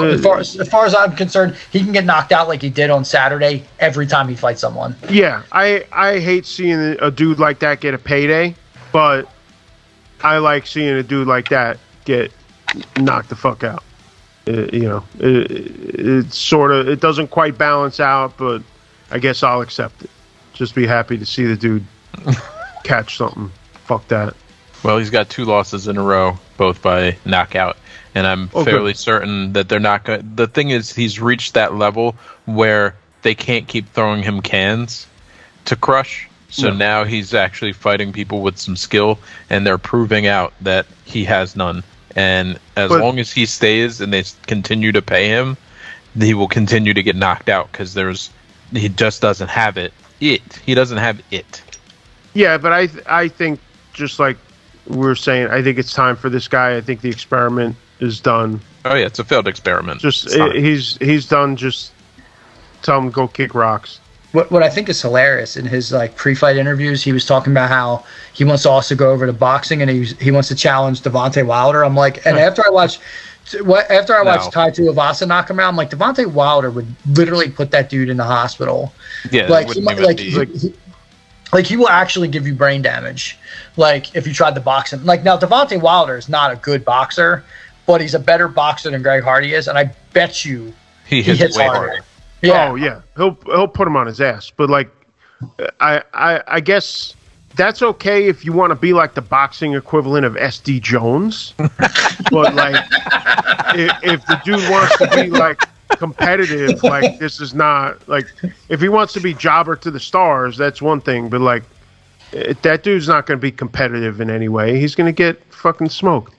far as I'm concerned, he can get knocked out like he did on Saturday every time he fights someone. Yeah, I hate seeing a dude like that get a payday, but I like seeing a dude like that get knocked the fuck out. It's sort of, it doesn't quite balance out, but I guess I'll accept it. Just be happy to see the dude catch something. Fuck that. Well, he's got 2 losses in a row, both by knockout, and I'm fairly certain that they're not going. The thing is, he's reached that level where they can't keep throwing him cans to crush. So now he's actually fighting people with some skill, and they're proving out that he has none. And as long as he stays and they continue to pay him, he will continue to get knocked out because he just doesn't have it. He doesn't have it. Yeah, but I think, just like we were saying, I think it's time for this guy. I think the experiment is done. Oh yeah, it's a failed experiment. He's done. Just tell him to go kick rocks. What I think is hilarious in his pre-fight interviews, he was talking about how he wants to also go over to boxing and he wants to challenge Deontay Wilder. I'm like, and after I watched Tai Tuivasa knock him out, I'm like, Deontay Wilder would literally put that dude in the hospital. Yeah, he will actually give you brain damage. If you tried to box him. Now Deontay Wilder is not a good boxer, but he's a better boxer than Greg Hardy is, and I bet you he hits harder. Yeah. Oh yeah, he'll put him on his ass. But I guess that's okay if you want to be like the boxing equivalent of SD Jones. But if the dude wants to be competitive, this is not if he wants to be jobber to the stars, that's one thing. But that dude's not going to be competitive in any way. He's going to get fucking smoked.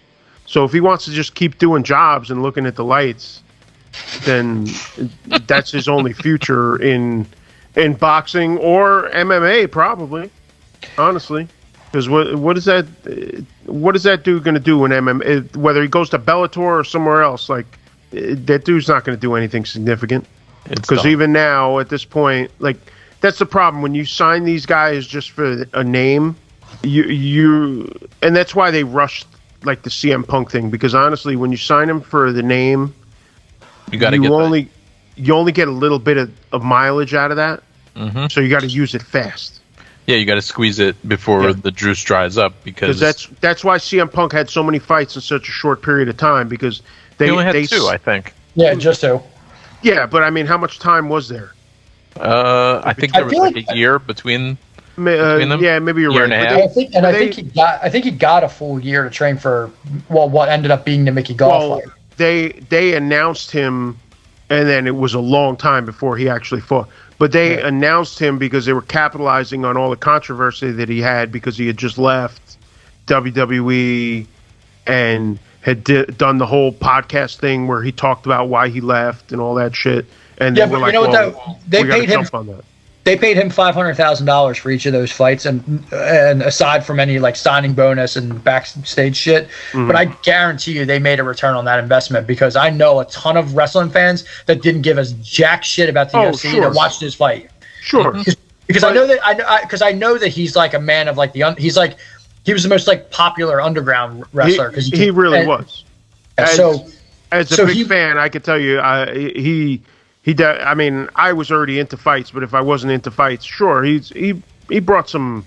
So if he wants to just keep doing jobs and looking at the lights, then that's his only future in boxing or MMA, probably. Honestly, because what is that dude going to do in MMA? Whether he goes to Bellator or somewhere else, that dude's not going to do anything significant. Because even now, at this point, that's the problem when you sign these guys just for a name. And that's why they rushed the CM Punk thing. Because honestly, when you sign him for the name, you only get a little bit of mileage out of that, so you got to use it fast. Yeah, you got to squeeze it before the juice dries up because that's why CM Punk had so many fights in such a short period of time because they only had 2, I think. Yeah, just 2. Yeah, but I mean, how much time was there? I think there was a year between them. Yeah, maybe you're right. And I think he got a full year to train for what ended up being the Mickey Gall fight. They announced him, and then it was a long time before he actually fought. But they announced him because they were capitalizing on all the controversy that he had because he had just left WWE and had done the whole podcast thing where he talked about why he left and all that shit. And they were like, they paid him on that. They paid him $500,000 for each of those fights, and aside from any signing bonus and backstage shit, but I guarantee you they made a return on that investment because I know a ton of wrestling fans that didn't give us jack shit about the UFC that watched his fight. Sure, because I know that he's a man of he was the most popular underground wrestler because he really was. As a big fan, I could tell you I mean, I was already into fights, but if I wasn't into fights, sure, he brought some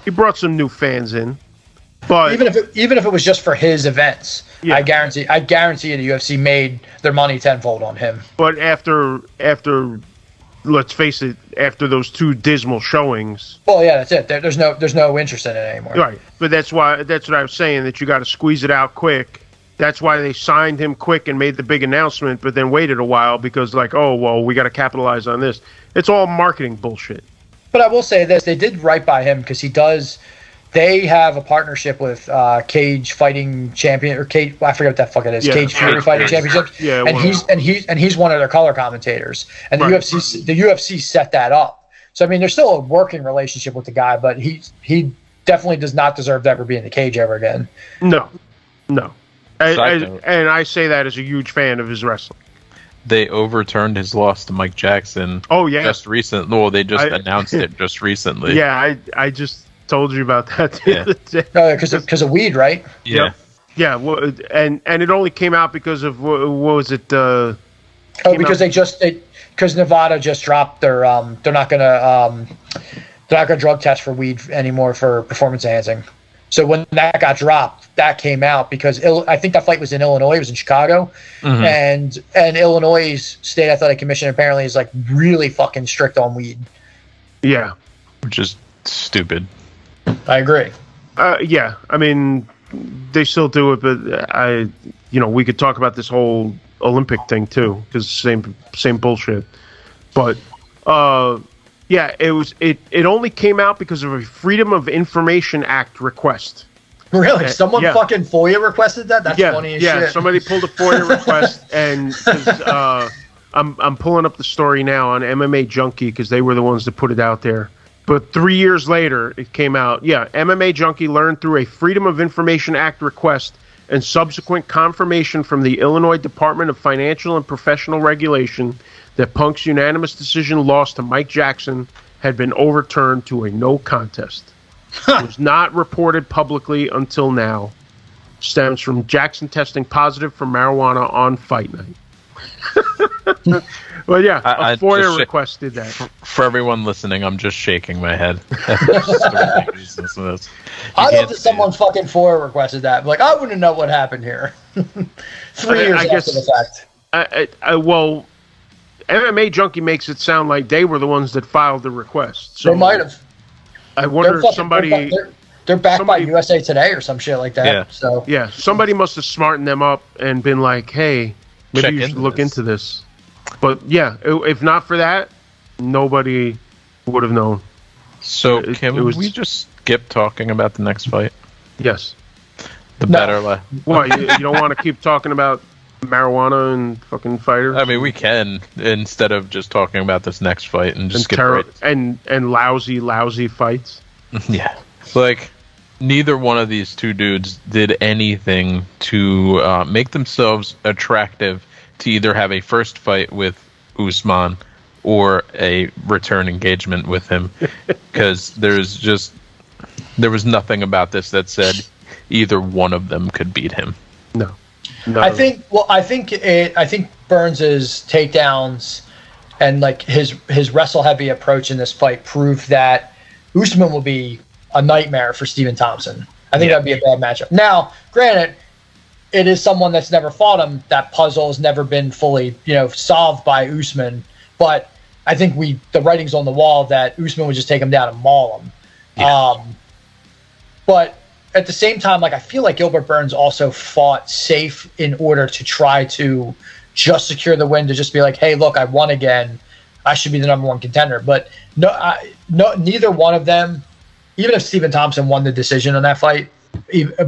new fans in. But even if it was just for his events, I guarantee you the UFC made their money tenfold on him. But after let's face it, after those 2 dismal showings. Well, yeah, that's it. There's no interest in it anymore. Right, but that's what I was saying, that you got to squeeze it out quick that's why they signed him quick and made the big announcement, but then waited a while because like, oh, well, we got to capitalize on this. It's all marketing bullshit. But I will say this, they did right by him because they have a partnership with Cage Fighting Champion, or Cage, I forget what that fuck it is, Cage Fury Fighting Championships. Yeah, and he's one of their color commentators. And the Right. UFC set that up. So I mean, there's still a working relationship with the guy, but he definitely does not deserve to ever be in the cage ever again. No. Side note. And I say that as a huge fan of his wrestling. They overturned his loss to Mike Jackson. Oh, yeah. Just recent. Well, they just announced it just recently. Yeah, I just told you about that the other day. Because of weed, right? Yeah. Yeah, well, and it only came out because of what was it? Because Nevada just dropped their they're not gonna drug test for weed anymore for performance enhancing. So when that got dropped, that came out because I think that fight was in Illinois. It was in Chicago, and Illinois' state athletic commission apparently is like really fucking strict on weed. Yeah, Which is stupid. I agree. yeah. I mean, they still do it, but we could talk about this whole Olympic thing too, because same bullshit. But yeah, it only came out because of a Freedom of Information Act request. Really? Someone fucking FOIA requested that? That's funny as shit. Yeah, somebody pulled a FOIA request, and I'm pulling up the story now on MMA Junkie because they were the ones that put it out there. But 3 years later, it came out. Yeah, MMA Junkie learned through a Freedom of Information Act request and subsequent confirmation from the Illinois Department of Financial and Professional Regulation that Punk's unanimous decision loss to Mike Jackson had been overturned to a no contest. It was not reported publicly until now. Stems from Jackson testing positive for marijuana on fight night. Well, yeah, a FOIA request did that. For everyone listening, I'm just shaking my head. I love that someone fucking FOIA requested that. Like, I wouldn't know what happened here. 3 years after the fact. Well, MMA Junkie makes it sound like they were the ones that filed the request. So they might have. I wonder if somebody... They're backed by USA Today or some shit like that. Yeah. So yeah, somebody must have smartened them up and been like, hey, maybe you should look into this. But yeah, if not for that, nobody would have known. So we just skip talking about the next fight? Yes. Well, you don't want to keep talking about marijuana and fucking fighters? I mean, we can, instead of just talking about this next fight and just skip right. And lousy fights. Yeah. Like, neither one of these two dudes did anything to make themselves attractive to either have a first fight with Usman or a return engagement with him, because there was nothing about this that said either one of them could beat him. No. I think Burns's takedowns and like his wrestle heavy approach in this fight proved that Usman will be a nightmare for Stephen Thompson. I think that'd be a bad matchup. Now, granted, it is someone that's never fought him. That puzzle has never been fully, solved by Usman. But I think the writing's on the wall that Usman would just take him down and maul him. Yeah. But at the same time, like, I feel like Gilbert Burns also fought safe in order to try to just secure the win, to just be like, hey, look, I won again. I should be the number one contender. But neither one of them, even if Stephen Thompson won the decision on that fight,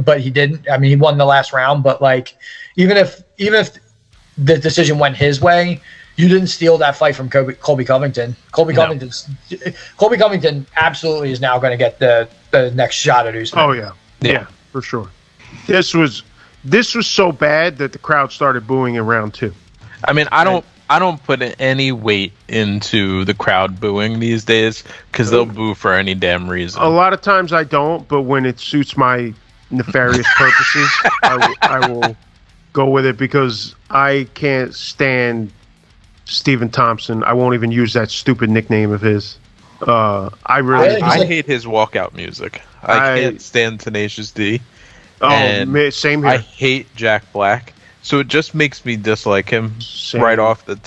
but he didn't. I mean, he won the last round, but like, even if the decision went his way, you didn't steal that fight from Colby Covington. Colby Covington absolutely is now going to get the next shot at Usman. Oh yeah, for sure. This was so bad that the crowd started booing in round 2. I mean, I don't put any weight into the crowd booing these days, because they'll boo for any damn reason. A lot of times I don't, but when it suits my nefarious purposes, I will go with it, because I can't stand Stephen Thompson. I won't even use that stupid nickname of his. I hate his walkout music. I can't stand Tenacious D. Oh, same here. I hate Jack Black. So it just makes me dislike him right off the...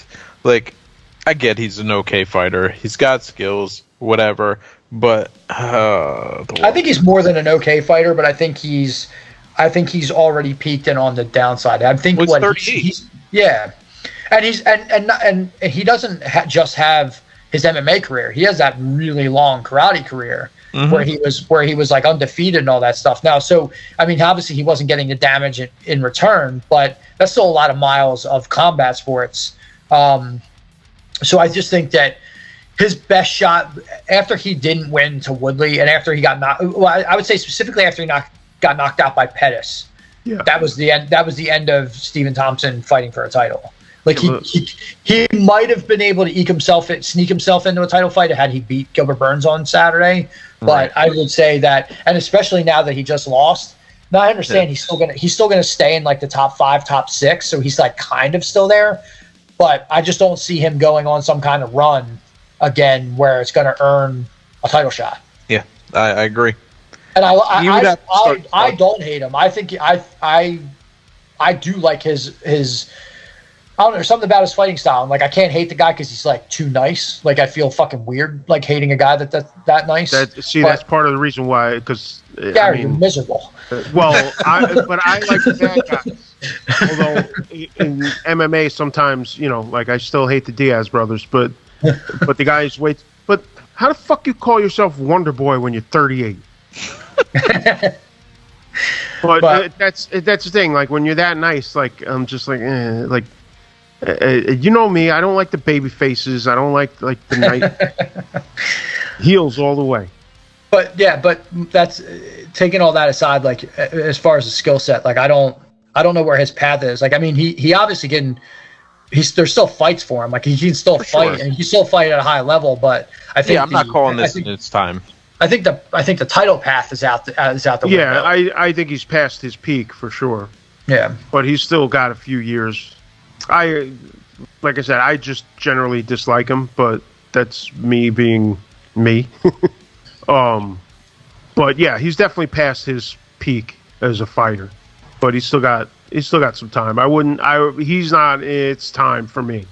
Like, I get he's an okay fighter. He's got skills, whatever. But... I think he's more than an okay fighter, but I think he's I think he's already peaked and on the downside. I think Well, he's 38. Yeah, and he's and he doesn't just have his MMA career. He has that really long karate career where he was like undefeated and all that stuff. Now, so I mean, obviously he wasn't getting the damage in return, but that's still a lot of miles of combat sports. So I just think that his best shot after he didn't win to Woodley and after he got knocked, well, I would say specifically after he got knocked out by Pettis. Yeah. That was the end. That was the end of Stephen Thompson fighting for a title. Like he might have been able to sneak himself into a title fight had he beat Gilbert Burns on Saturday. But I would say that, and especially now that he just lost. Now I understand he's still gonna stay in like the top 5, top 6, so he's like kind of still there. But I just don't see him going on some kind of run again where it's gonna earn a title shot. Yeah, I agree. And I don't hate him. I think I do like his. I don't know, something about his fighting style. Like, I can't hate the guy because he's like too nice. Like, I feel fucking weird like hating a guy that's that nice. That's part of the reason why. Because Gary, you're miserable. Well, but I like the bad guys. Although in MMA sometimes, like I still hate the Diaz brothers, but the guys wait. But how the fuck you call yourself Wonder Boy when you're 38? But that's the thing. Like when you're that nice, like I'm just like you know me. I don't like the baby faces. I don't like the night heels all the way. But that's taking all that aside. Like as far as the skill set, like I don't know where his path is. Like I mean, he obviously can. There's still fights for him. Like he can still fight, and he still fight at a high level. But I think I'm not calling this in its time. I think the title path is out the window. Yeah, I think he's past his peak for sure. Yeah, but he's still got a few years. Like I said, I just generally dislike him, but that's me being me. But yeah, he's definitely past his peak as a fighter. But he's still got some time. He's not. It's time for me.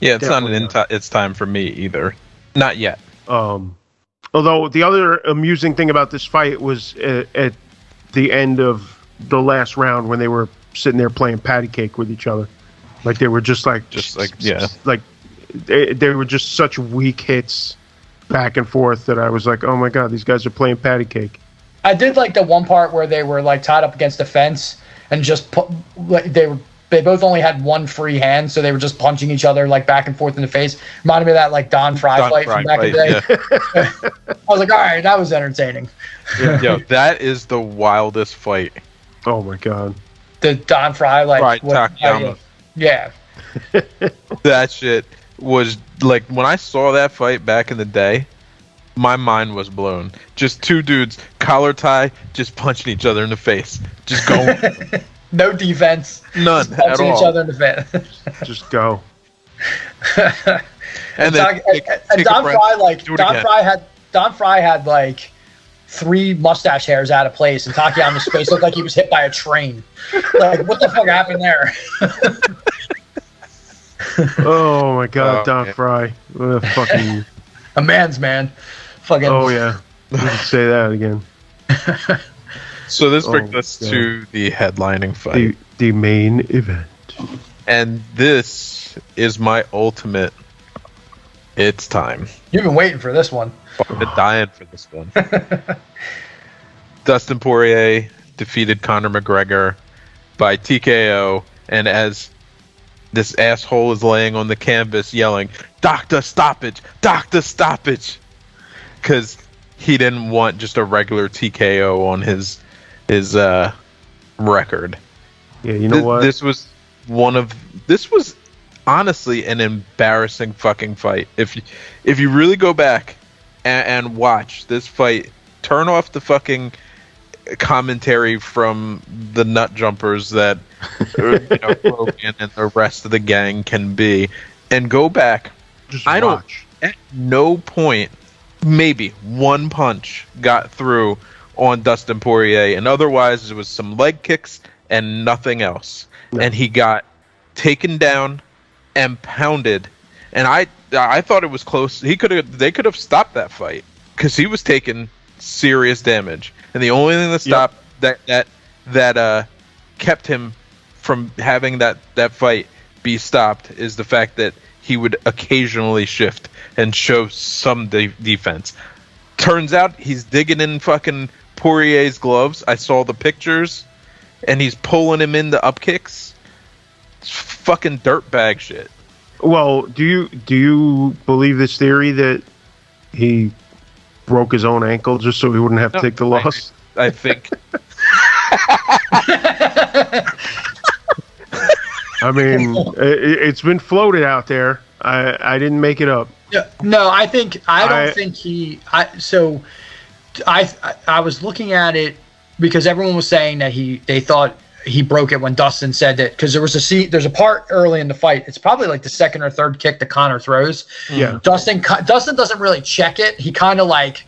Yeah, it's definitely not it's time for me either. Not yet. Although the other amusing thing about this fight was at the end of the last round when they were sitting there playing patty cake with each other, like they were they were just such weak hits back and forth that I was like, oh my god, these guys are playing patty cake. I did like the one part where they were like tied up against the fence and just they both only had one free hand, so they were just punching each other like back and forth in the face. Reminded me of that like Don Fry fight from back in the day. Yeah. I was like, all right, that was entertaining. Yeah. Yo, that is the wildest fight. Oh my god. The Don Fry yeah. That shit was like when I saw that fight back in the day, my mind was blown. Just two dudes, collar tie, just punching each other in the face. Just going. No defense. None just punching at all. Each other in the face. Just go. and Don Fry had like 3 mustache hairs out of place, and Takayama's face looked like he was hit by a train. Like, what the fuck happened there? Oh my god, Don Fry. Fucking a man's man. Fucking. Oh yeah. You can say that again. So this brings us to the headlining fight. The main event. And this is my ultimate. It's time. You've been waiting for this one. I've been dying for this one. Dustin Poirier defeated Conor McGregor by TKO, and as this asshole is laying on the canvas yelling, "Doctor stoppage! Doctor stoppage!" Because he didn't want just a regular TKO on his record. Yeah, you know what? This was honestly an embarrassing fucking fight. If you really go back and watch this fight, turn off the fucking commentary from the nut jumpers that Rogan and the rest of the gang can be, and go back. Just watch. At no point, maybe one punch got through on Dustin Poirier, and otherwise it was some leg kicks and nothing else. No. And he got taken down and pounded, and I thought it was close. They could have stopped that fight because he was taking serious damage, and the only thing that stopped that that kept him from having that fight be stopped is the fact that he would occasionally shift and show some defense. Turns out he's digging in fucking Poirier's gloves. I saw the pictures, and he's pulling him into up kicks. It's fucking dirtbag shit. Well, do you believe this theory that he broke his own ankle just so he wouldn't have to take the loss? I think. I mean, it's been floated out there. I didn't make it up. No, I don't think he. I was looking at it because everyone was saying that they thought he broke it when Dustin said that, because there's a part early in the fight. It's probably like the second or third kick that Conor throws. Yeah. Dustin doesn't really check it. He kind of like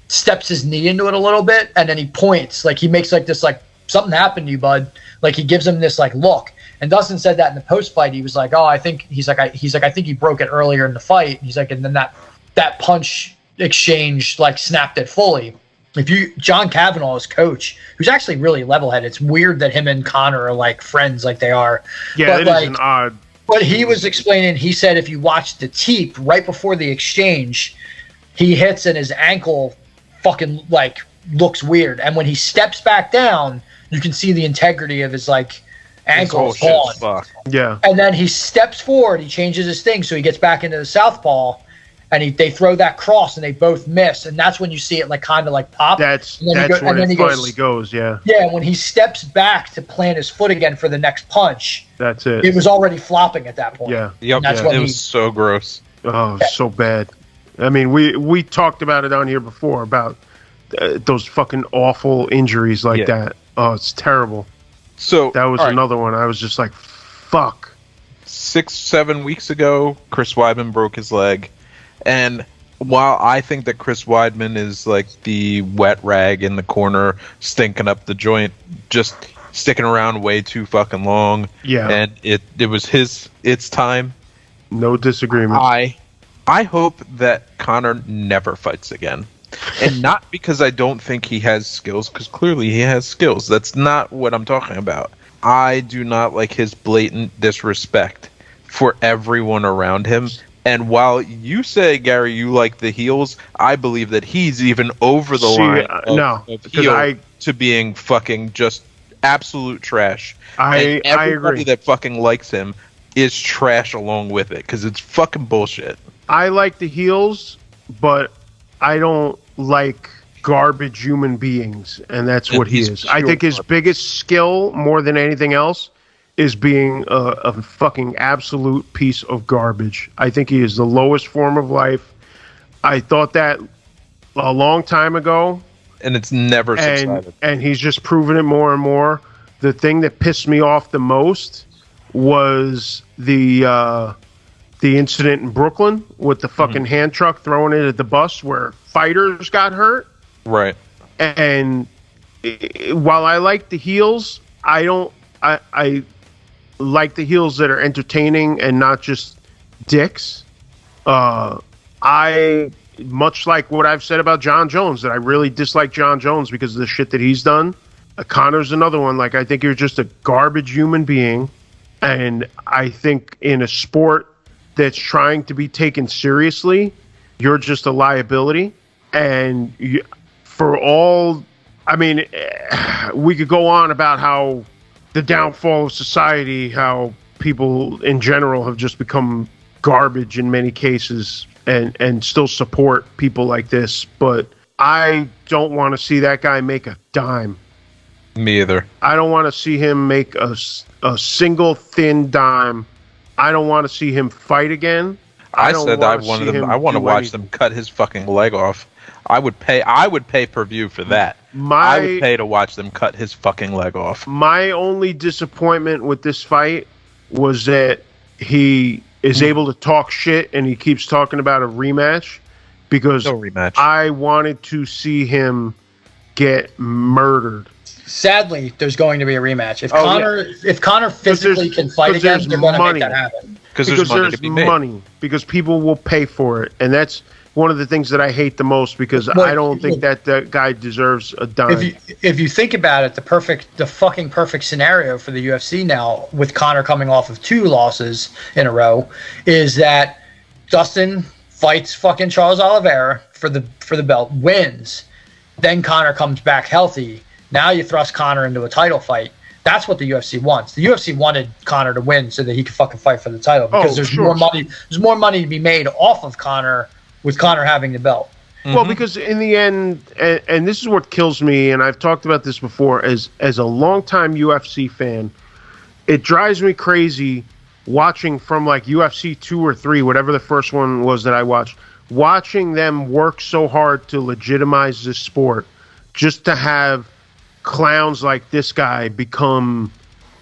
steps his knee into it a little bit, and then he points, like he makes like this, like, something happened to you, bud. Like he gives him this like look. And Dustin said that in the post fight. He was like, "Oh, I think I think he broke it earlier in the fight." He's like, and then that punch exchange like snapped it fully. John Kavanaugh, his coach, who's actually really level-headed. It's weird that him and Conor are like friends, like they are. Yeah, it is an odd. But he was explaining. He said if you watch the tape right before the exchange, he hits and his ankle fucking like looks weird, and when he steps back down, you can see the integrity of his like ankle is gone. Yeah. And then he steps forward, he changes his thing, so he gets back into the southpaw, and they throw that cross, and they both miss, and that's when you see it like kind of like pop. That's when it finally goes. Yeah. Yeah, when he steps back to plant his foot again for the next punch, that's it. It was already flopping at that point. Yeah. Yep. It was so gross. Oh, so bad. I mean, we talked about it on here before about those fucking awful injuries like that. Oh, it's terrible. So that was another one. I was just like, fuck. 6-7 weeks ago, Chris Weidman broke his leg. And while I think that Chris Weidman is like the wet rag in the corner, stinking up the joint, just sticking around way too fucking long. Yeah. And it was its time. No disagreement. I hope that Conor never fights again. And not because I don't think he has skills, because clearly he has skills. That's not what I'm talking about. I do not like his blatant disrespect for everyone around him. And while you say, Gary, you like the heels, I believe that he's even over the line of heel to being fucking just absolute trash. And everybody that fucking likes him is trash along with it, because it's fucking bullshit. I like the heels, but I don't like garbage human beings, and that's what he is. I think his biggest skill, more than anything else, is being a fucking absolute piece of garbage. I think he is the lowest form of life. I thought that a long time ago. And it's never subsided. And he's just proven it more and more. The thing that pissed me off the most was the incident in Brooklyn with the fucking hand truck throwing it at the bus where fighters got hurt. Right. And while I like the heels, I like the heels that are entertaining and not just dicks. I, much like what I've said about John Jones, that I really dislike John Jones because of the shit that he's done. Conor's another one. Like, I think you're just a garbage human being. And I think in a sport that's trying to be taken seriously, you're just a liability. And we could go on about how the downfall of society, how people in general have just become garbage in many cases and still support people like this. But I don't want to see that guy make a dime. Me either. I don't want to see him make a single thin dime. I don't want to see him fight again. I want to watch them cut his fucking leg off. I would pay per view for that. I would pay to watch them cut his fucking leg off. My only disappointment with this fight was that he is able to talk shit and he keeps talking about a rematch, because no rematch. I wanted to see him get murdered. Sadly, there's going to be a rematch. If Conor physically can fight again, they're going to make that happen. Because there's money to be made. Because people will pay for it, and that's one of the things that I hate the most because I don't think that guy deserves a dime. If you think about it, the fucking perfect scenario for the UFC now, with Conor coming off of 2 losses in a row, is that Dustin fights fucking Charles Oliveira for the belt, wins, then Conor comes back healthy. Now you thrust Conor into a title fight. That's what the UFC wants. The UFC wanted Conor to win so that he could fucking fight for the title because there's more money. There's more money to be made off of Conor with Conor having the belt. Well, because in the end, and this is what kills me, and I've talked about this before, as a longtime UFC fan, it drives me crazy watching from like UFC 2 or 3, whatever the first one was that I watching them work so hard to legitimize this sport just to have clowns like this guy become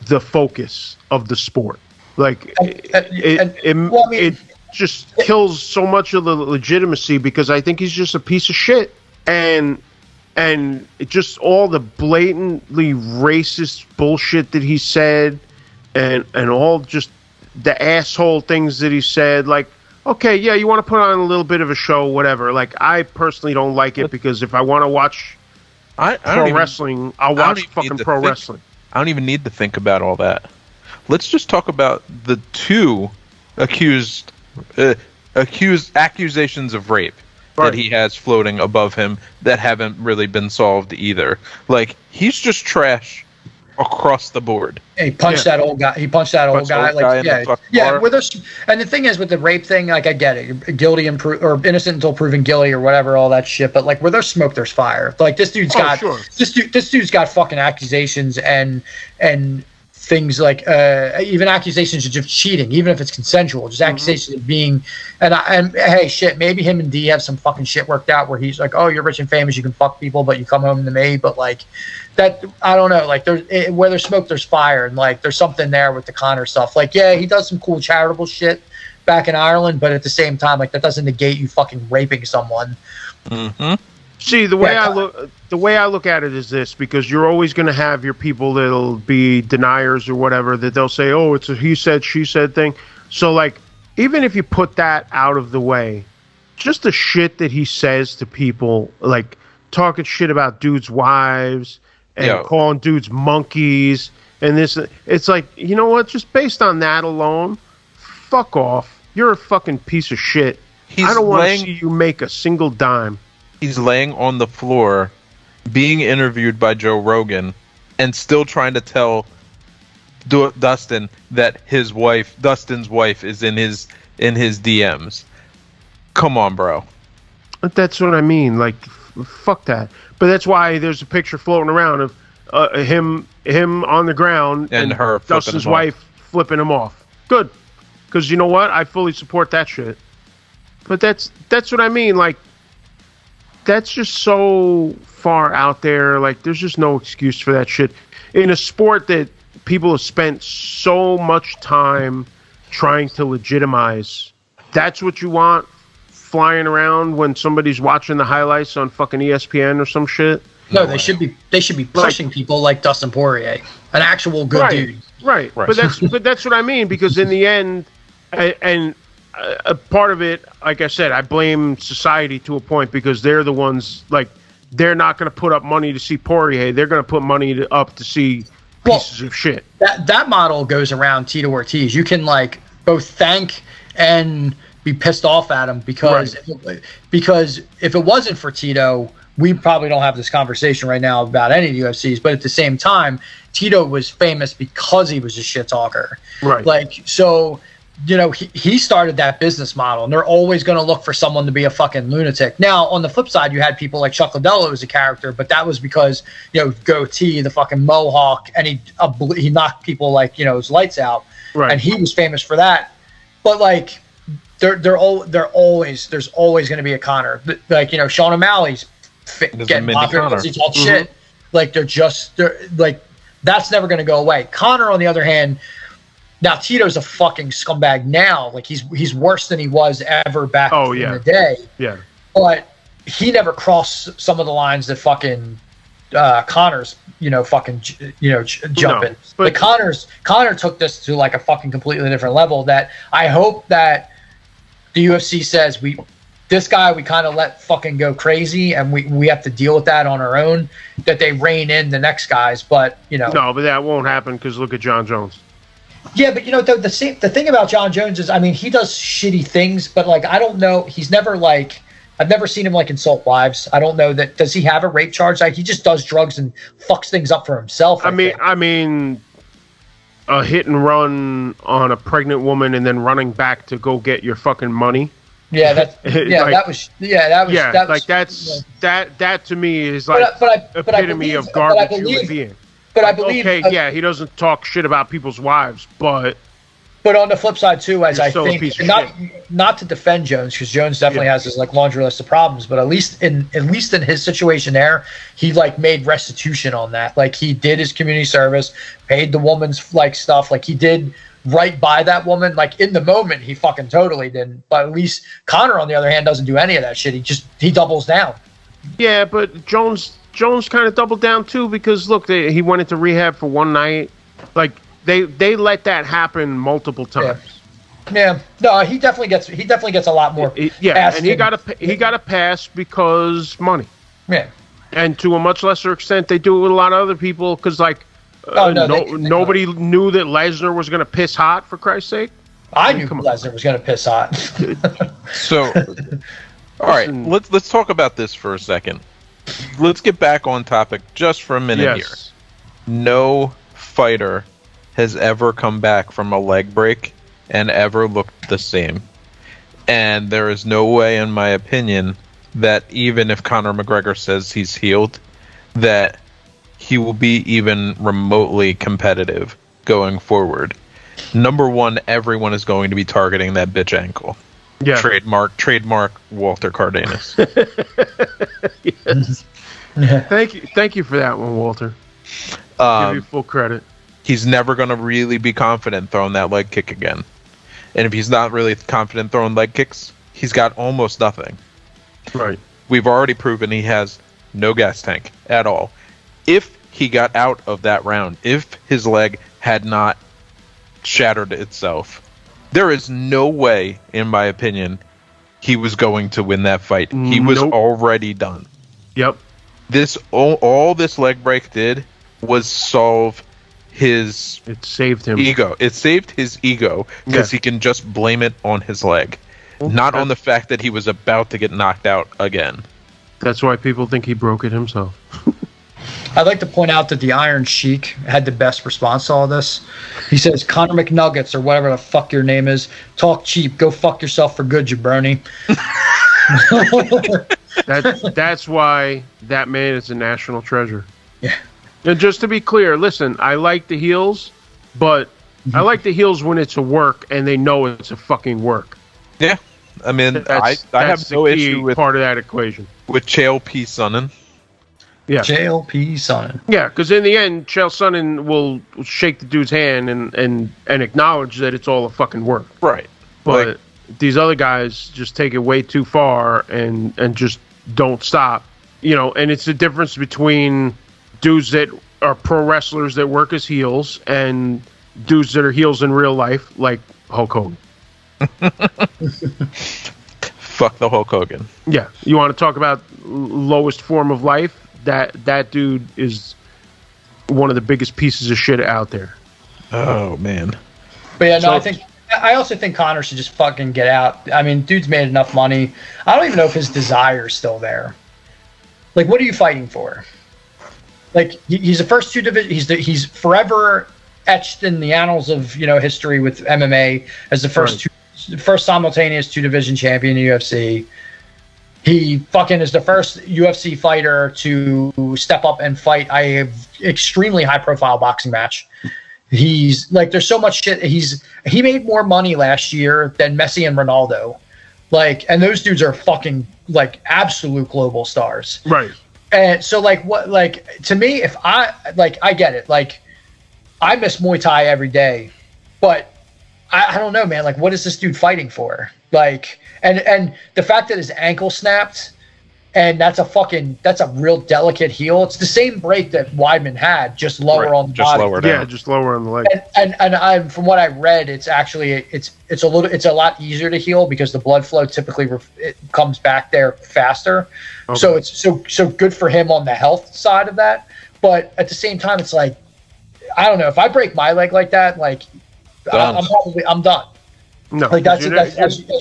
the focus of the sport. Like it just kills so much of the legitimacy because I think he's just a piece of shit, and it just all the blatantly racist bullshit that he said, and all just the asshole things that he said. Like, okay, yeah, you want to put on a little bit of a show, whatever. Like, I personally don't like it because if I want to watch pro wrestling, I'll watch fucking pro wrestling. I don't even need to think about all that. Let's just talk about the 2 accused accusations of rape that he has floating above him that haven't really been solved either. Like, he's just trash across the board. He punched that old guy. He punched that old guy. Like, yeah. And the thing is with the rape thing, like, I get it, guilty or innocent until proven guilty or whatever, all that shit. But like, where there's smoke, there's fire. Like, this dude's got this dude's got fucking accusations and things like even accusations of just cheating, even if it's consensual, just accusations of being and hey, shit, maybe him and D have some fucking shit worked out where he's like, oh, you're rich and famous, you can fuck people, but you come home to me. But like that, I don't know, like where there's smoke, there's fire, and like there's something there with the Conor stuff. Like, yeah, he does some cool charitable shit back in Ireland, but at the same time, like, that doesn't negate you fucking raping someone. See, the way I look at it is this, because you're always going to have your people that'll be deniers or whatever, that they'll say, oh, it's a he said, she said thing. So, like, even if you put that out of the way, just the shit that he says to people, like talking shit about dudes' wives and calling dudes monkeys and this, it's like, you know what? Just based on that alone, fuck off. You're a fucking piece of shit. I don't want to see you make a single dime. He's laying on the floor, being interviewed by Joe Rogan, and still trying to tell Dustin that Dustin's wife, is in his DMs. Come on, bro. That's what I mean. Like, fuck that. But that's why there's a picture floating around of him on the ground and her Dustin's wife flipping him off. Good, because you know what? I fully support that shit. But that's what I mean. Like, that's just so far out there. Like, there's just no excuse for that shit in a sport that people have spent so much time trying to legitimize. That's what you want flying around when somebody's watching the highlights on fucking ESPN or some shit. No, they should be pushing people like Dustin Poirier, an actual good dude. Right. But that's what I mean, because in the end, and a part of it, like I said, I blame society to a point, because they're the ones, like, they're not going to put up money to see Poirier. They're going to put money up to see pieces of shit. That model goes around Tito Ortiz. You can, like, both thank and be pissed off at him because if it wasn't for Tito, we probably don't have this conversation right now about any of the UFCs. But at the same time, Tito was famous because he was a shit talker. Right. Like, so, you know, he started that business model, and they're always going to look for someone to be a fucking lunatic. Now, on the flip side, you had people like Chuck Liddell as a character, but that was because, you know, goatee, the fucking mohawk, and he knocked people, like, you know, his lights out. Right. And he was famous for that. But, like, there's always going to be a Conor. Like, you know, Sean O'Malley's getting popular because he talks shit. Like, they're like, that's never going to go away. Conor, on the other hand, now Tito's a fucking scumbag now. Like, he's worse than he was ever back in the day. Yeah. But he never crossed some of the lines that fucking Conor's, you know, fucking, you know, jumping. No, but Conor took this to, like, a fucking completely different level that I hope that the UFC says This guy, we kind of let fucking go crazy, and we have to deal with that on our own, that they rein in the next guys. But, No, but that won't happen because look at John Jones. Yeah, but, the thing about John Jones is, I mean, he does shitty things, but, like, I don't know. He's never, like, I've never seen him, like, insult wives. I don't know that. Does he have a rape charge? Like, he just does drugs and fucks things up for himself. I mean, a hit and run on a pregnant woman and then running back to go get your fucking money. Yeah, that to me is like epitome of garbage human being. But I believe, he doesn't talk shit about people's wives, but on the flip side too, as I think, not to defend Jones, because Jones definitely has his like laundry list of problems, but at least in his situation there, he like made restitution on that. Like he did his community service, paid the woman's like stuff, like he did right by that woman. Like in the moment, he fucking totally didn't. But at least Conor, on the other hand, doesn't do any of that shit. He doubles down. Yeah, but Jones kind of doubled down too, because look, he went into rehab for one night. Like they let that happen multiple times. Yeah. No, he definitely gets a lot more. And he got a pass because money. Yeah. And to a much lesser extent, they do it with a lot of other people because like nobody knew that Lesnar was going to piss hot, for Christ's sake. I knew Lesnar was going to piss hot. So, all right, let's talk about this for a second. Let's get back on topic just for a minute here. No fighter has ever come back from a leg break and ever looked the same. And there is no way, in my opinion, that even if Conor McGregor says he's healed, that he will be even remotely competitive going forward. Number one, everyone is going to be targeting that bitch ankle. Yeah. Trademark Walter Cardenas. Yes. Thank you for that one, Walter. Give you full credit. He's never going to really be confident throwing that leg kick again. And if he's not really confident throwing leg kicks, he's got almost nothing. Right. We've already proven he has no gas tank at all. If he got out of that round, if his leg had not shattered itself, there is no way, in my opinion, he was going to win that fight. He was already done. Yep. All this leg break did was solve his ego. It saved his ego because he can just blame it on his leg, not on the fact that he was about to get knocked out again. That's why people think he broke it himself. I'd like to point out that the Iron Sheik had the best response to all this. He says, Conor McNuggets, or whatever the fuck your name is, talk cheap. Go fuck yourself for good, jabroni. That's why that man is a national treasure. Yeah. And just to be clear, listen, I like the heels, but I like the heels when it's a work and they know it's a fucking work. Yeah. I mean, I have no issue with part of that equation. With Chael P. Sonnen. Yeah. Chael P. Sonnen. Yeah, because in the end, Chael Sonnen will shake the dude's hand and acknowledge that it's all a fucking work. Right. But these other guys just take it way too far and just don't stop. And it's the difference between dudes that are pro wrestlers that work as heels and dudes that are heels in real life, like Hulk Hogan. Fuck the Hulk Hogan. Yeah. You want to talk about lowest form of life? That dude is one of the biggest pieces of shit out there. Oh, man. But yeah, no, I also think Conor should just fucking get out. I mean, dude's made enough money. I don't even know if his desire is still there. Like, what are you fighting for? Like, he's the first two division. He's forever etched in the annals of history with MMA as the first simultaneous 2-division champion in the UFC. He fucking is the first UFC fighter to step up and fight a extremely high-profile boxing match. He's like, there's so much shit. He made more money last year than Messi and Ronaldo. Like, and those dudes are fucking like absolute global stars. Right. And so to me, if I get it. Like, I miss Muay Thai every day, but I don't know, man. Like, what is this dude fighting for? Like, and the fact that his ankle snapped And that's a real delicate heel. It's the same break that Weidman had, just lower on the body. Lower down. Yeah, just lower on the leg. And from what I read, it's a lot easier to heal because the blood flow typically it comes back there faster. Okay. So it's so good for him on the health side of that. But at the same time, it's like, I don't know, if I break my leg like that, like I'm done. No, like as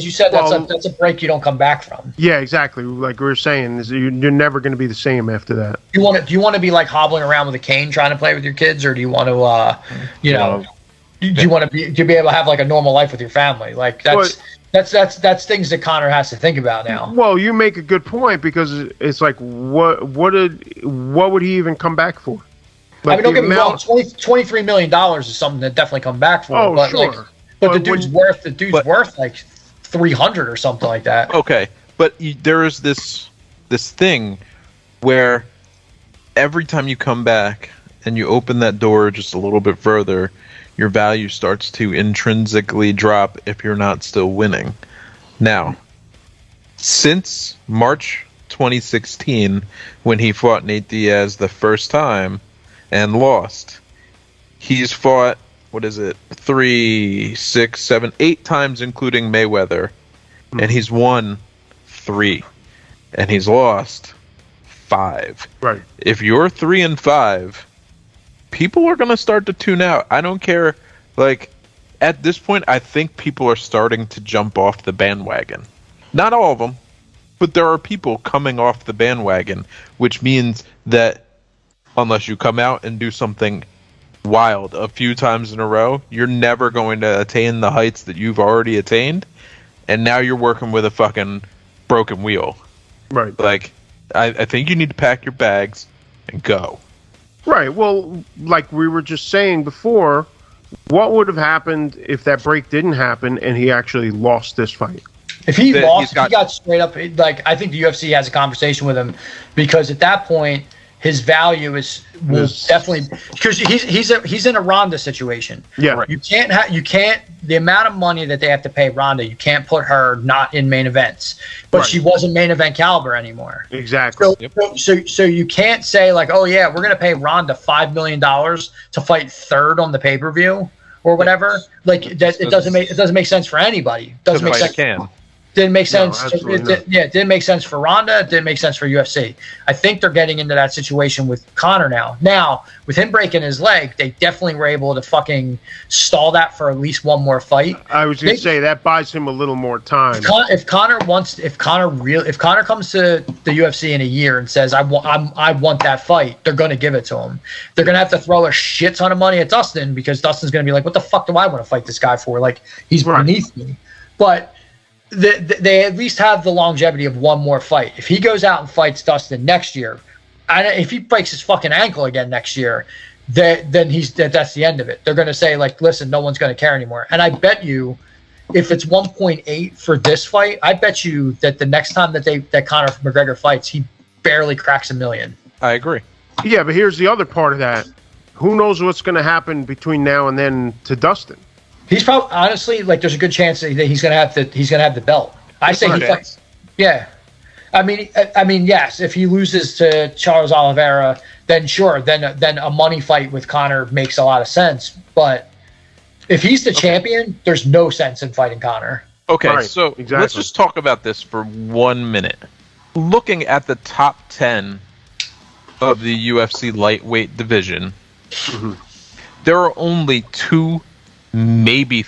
you said, that's a break you don't come back from. Yeah, exactly. Like we were saying, you're never going to be the same after that. Do you want to be like hobbling around with a cane trying to play with your kids, or do you want to, do you want to be able to have like a normal life with your family? Like that's things that Conor has to think about now. Well, you make a good point because it's like what would he even come back for? Like, I mean, don't get me wrong. $23 million is something that definitely come back for. Oh, but sure. Like, but the dude's worth like 300 or something like that. Okay, but there is this thing where every time you come back and you open that door just a little bit further, your value starts to intrinsically drop if you're not still winning. Now, since March 2016, when he fought Nate Diaz the first time and lost, he's fought, 3, 6, 7, 8 times, including Mayweather, and he's won 3, and he's lost 5. Right. If you're 3-5, people are going to start to tune out. I don't care. Like, at this point, I think people are starting to jump off the bandwagon. Not all of them, but there are people coming off the bandwagon, which means that unless you come out and do something wild a few times in a row, you're never going to attain the heights that you've already attained, and now you're working with a fucking broken wheel. Right. Like, I think you need to pack your bags and go. Right. Well, like we were just saying before, what would have happened if that break didn't happen and he actually lost this fight? If he got straight up, like, I think the UFC has a conversation with him, because at that point his value will definitely, because he's in a Ronda situation. Yeah, right. You can't the amount of money that they have to pay Ronda, you can't put her not in main events, but right. She wasn't main event caliber anymore. Exactly. So you can't say like, oh yeah, we're gonna pay Ronda $5 million to fight third on the pay-per-view or whatever. Like that, it doesn't make sense for anybody. It doesn't make sense. Didn't make sense. It didn't make sense for Ronda. It didn't make sense for UFC. I think they're getting into that situation with Conor now. Now, with him breaking his leg, they definitely were able to fucking stall that for at least one more fight. I was going to say that buys him a little more time. If Conor comes to the UFC in a year and says I want that fight, they're going to give it to him. They're going to have to throw a shit ton of money at Dustin, because Dustin's going to be like, what the fuck do I want to fight this guy for? Like, he's beneath me. But they at least have the longevity of one more fight. If he goes out and fights Dustin next year, if he breaks his fucking ankle again next year, then that's the end of it. They're going to say, like, listen, no one's going to care anymore. And I bet you, if it's 1.8 for this fight, I bet you that the next time that Conor McGregor fights, he barely cracks $1 million. I agree. Yeah, but here's the other part of that. Who knows what's going to happen between now and then to Dustin? He's probably, honestly, like, there's a good chance that he's gonna have the belt. I say he fights. Yeah, I mean, yes. If he loses to Charles Oliveira, then sure, then a money fight with Conor makes a lot of sense. But if he's the champion, there's no sense in fighting Conor. Okay, right, so exactly. Let's just talk about this for 1 minute. Looking at the top 10 of the UFC lightweight division, there are only 2. Maybe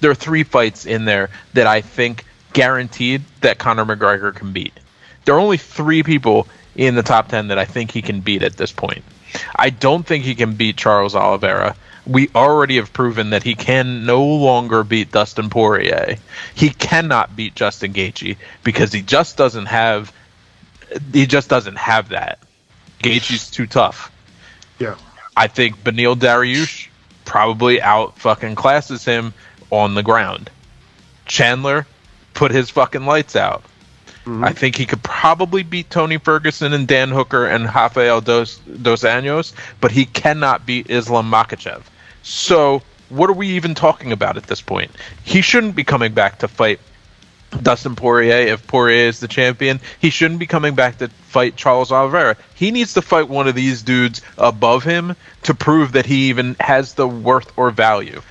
there are 3 fights in there that I think guaranteed that Conor McGregor can beat. There are only 3 people in the top 10 that I think he can beat at this point. I don't think he can beat Charles Oliveira. We already have proven that he can no longer beat Dustin Poirier. He cannot beat Justin Gaethje because he just doesn't have that. Gaethje's too tough. Yeah. I think Beneil Dariush probably out fucking classes him on the ground. Chandler put his fucking lights out. Mm-hmm. I think he could probably beat Tony Ferguson and Dan Hooker and Rafael Dos Anjos, but he cannot beat Islam Makhachev. So what are we even talking about at this point? He shouldn't be coming back to fight Dustin Poirier, if Poirier is the champion, he shouldn't be coming back to fight Charles Oliveira. He needs to fight one of these dudes above him to prove that he even has the worth or value.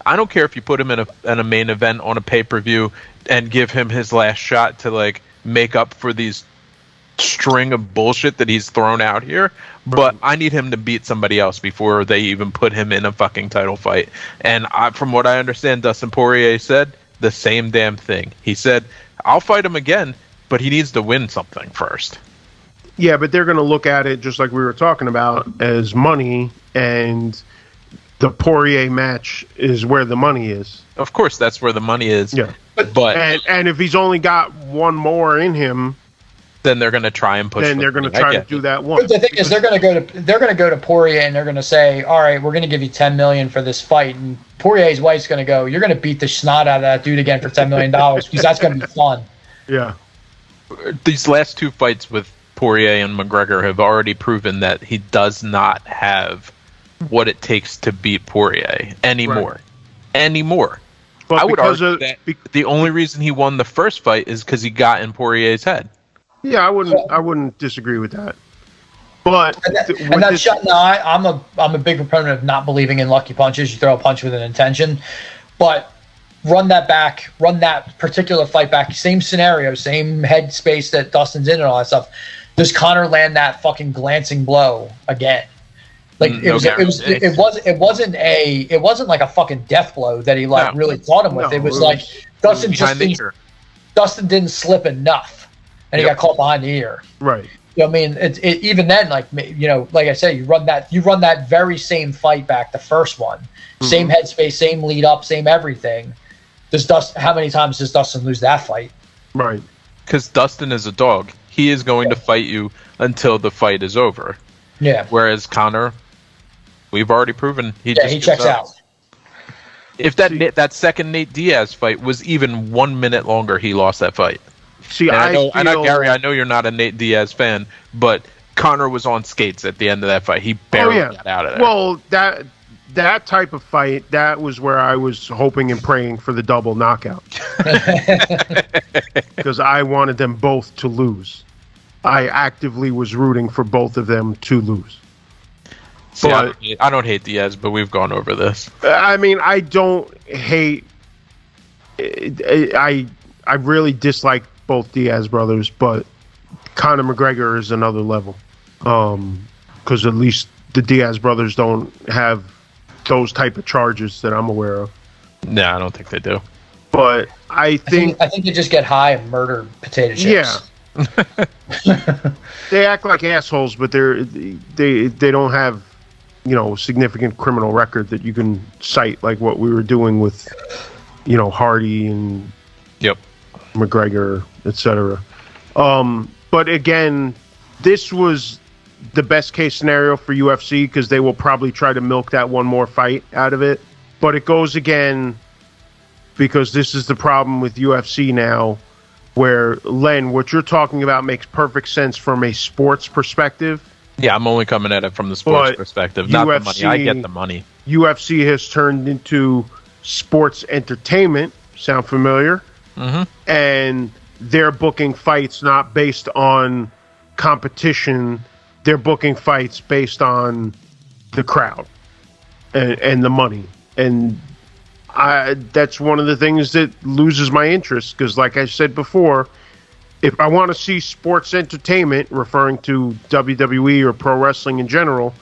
I don't care if you put him in a main event on a pay-per-view and give him his last shot to like make up for these string of bullshit that he's thrown out here, but I need him to beat somebody else before they even put him in a fucking title fight. And from what I understand, Dustin Poirier said the same damn thing. He said, I'll fight him again, but he needs to win something first. Yeah, but they're going to look at it, just like we were talking about, as money, and the Poirier match is where the money is. Of course, that's where the money is. Yeah. But and if he's only got one more in him, then they're going to try and push. Then they're going to try to do that one. But the thing is, they're going to go to Poirier and they're going to say, "All right, we're going to give you $10 million for this fight." And Poirier's wife's going to go, "You're going to beat the snot out of that dude again for $10 million because that's going to be fun." Yeah. These last two fights with Poirier and McGregor have already proven that he does not have what it takes to beat Poirier anymore. But I would argue that the only reason he won the first fight is because he got in Poirier's head. Yeah, I wouldn't disagree with that. But I'm a big proponent of not believing in lucky punches. You throw a punch with an intention, but run that particular fight back. Same scenario, same headspace that Dustin's in and all that stuff. Does Conor land that fucking glancing blow again? Like it wasn't like a fucking death blow that he really caught him with. It was like Dustin didn't slip enough. And he got caught behind the ear. Right. I mean, even then, like I said, you run that very same fight back, the first one, same headspace, same lead up, same everything. How many times does Dustin lose that fight? Right. Because Dustin is a dog. He is going to fight you until the fight is over. Yeah. Whereas Conor, we've already proven he checks out. If that second Nate Diaz fight was even 1 minute longer, he lost that fight. See, Gary, I know you're not a Nate Diaz fan, but Conor was on skates at the end of that fight. He barely got out of there. Well, that type of fight, that was where I was hoping and praying for the double knockout. Because I wanted them both to lose. I actively was rooting for both of them to lose. See, I don't hate Diaz, but we've gone over this. I mean, I don't hate... I really dislike both Diaz brothers, but Conor McGregor is another level. Because at least the Diaz brothers don't have those type of charges that I'm aware of. No, I don't think they do. But I think they just get high and murder potato chips. Yeah. They act like assholes, but they don't have significant criminal record that you can cite, like what we were doing with Hardy and McGregor, etc. But again, this was the best case scenario for UFC because they will probably try to milk that one more fight out of it. But it goes again because this is the problem with UFC now, where, Len, what you're talking about makes perfect sense from a sports perspective. Yeah, I'm only coming at it from the sports perspective, not the money. I get the money. UFC has turned into sports entertainment. Sound familiar? Mm-hmm. And they're booking fights not based on competition. They're booking fights based on the crowd and the money. And that's one of the things that loses my interest because, like I said before, if I want to see sports entertainment, referring to WWE or pro wrestling in general,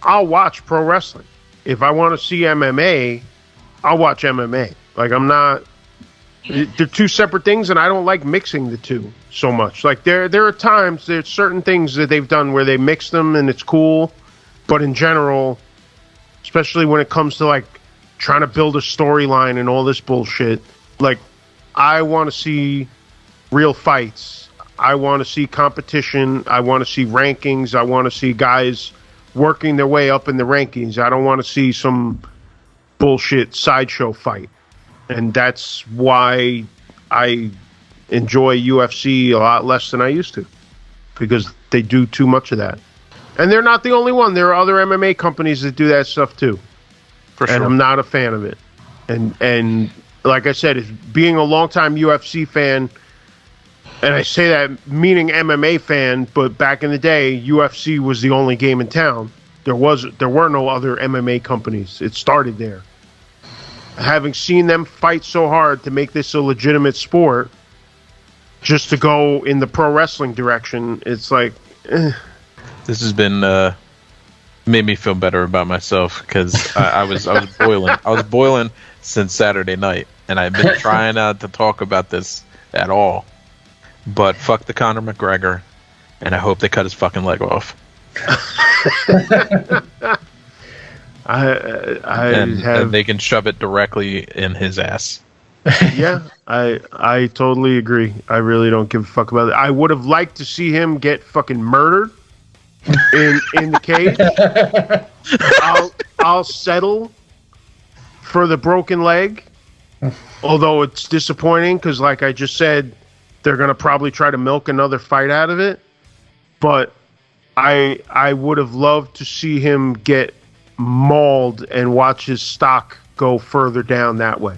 I'll watch pro wrestling. If I want to see MMA, I'll watch MMA. Like, I'm not... They're two separate things, and I don't like mixing the two so much. Like, there are times, there's certain things that they've done where they mix them, and it's cool. But in general, especially when it comes to, like, trying to build a storyline and all this bullshit, like, I want to see real fights. I want to see competition. I want to see rankings. I want to see guys working their way up in the rankings. I don't want to see some bullshit sideshow fight. And that's why I enjoy UFC a lot less than I used to, because they do too much of that. And they're not the only one. There are other MMA companies that do that stuff too. For sure. And I'm not a fan of it. And like I said, is being a longtime UFC fan, and I say that meaning MMA fan, but back in the day, UFC was the only game in town. There were no other MMA companies. It started there. Having seen them fight so hard to make this a legitimate sport, just to go in the pro wrestling direction, it's like, This has been made me feel better about myself because I was boiling. I was boiling since Saturday night, and I've been trying not to talk about this at all. But fuck the Conor McGregor, and I hope they cut his fucking leg off. And they can shove it directly in his ass. Yeah, I totally agree. I really don't give a fuck about it. I would have liked to see him get fucking murdered in the cage. I'll settle for the broken leg, although it's disappointing because, like I just said, they're gonna probably try to milk another fight out of it. But I would have loved to see him get mauled and watch his stock go further down that way.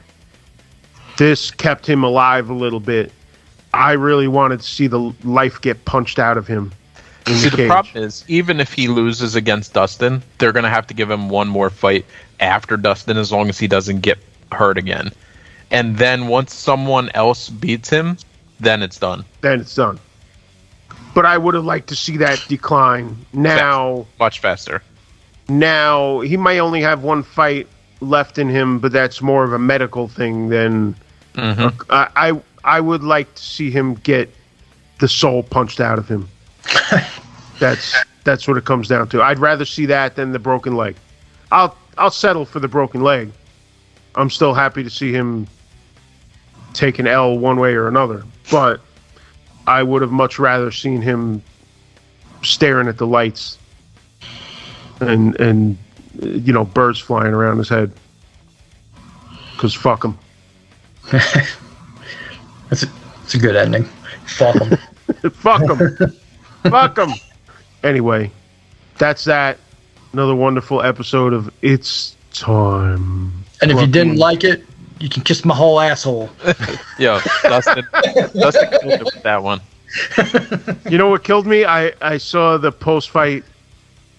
This kept him alive a little bit. I really wanted to see the life get punched out of him. The problem is, even if he loses against Dustin, they're going to have to give him one more fight after Dustin as long as he doesn't get hurt again. And then once someone else beats him, then it's done. But I would have liked to see that decline. Now, much faster. Now, he might only have one fight left in him, but that's more of a medical thing than... Mm-hmm. I would like to see him get the soul punched out of him. That's what it comes down to. I'd rather see that than the broken leg. I'll settle for the broken leg. I'm still happy to see him take an L one way or another, but I would have much rather seen him staring at the lights and you know, birds flying around his head. Because fuck him. That's a good ending. Fuck him. Fuck him. Fuck him. Anyway, that's that. Another wonderful episode of It's Time. And if you didn't like it, you can kiss my whole asshole. Yo, Dustin killed it with that one. You know what killed me? I saw the post-fight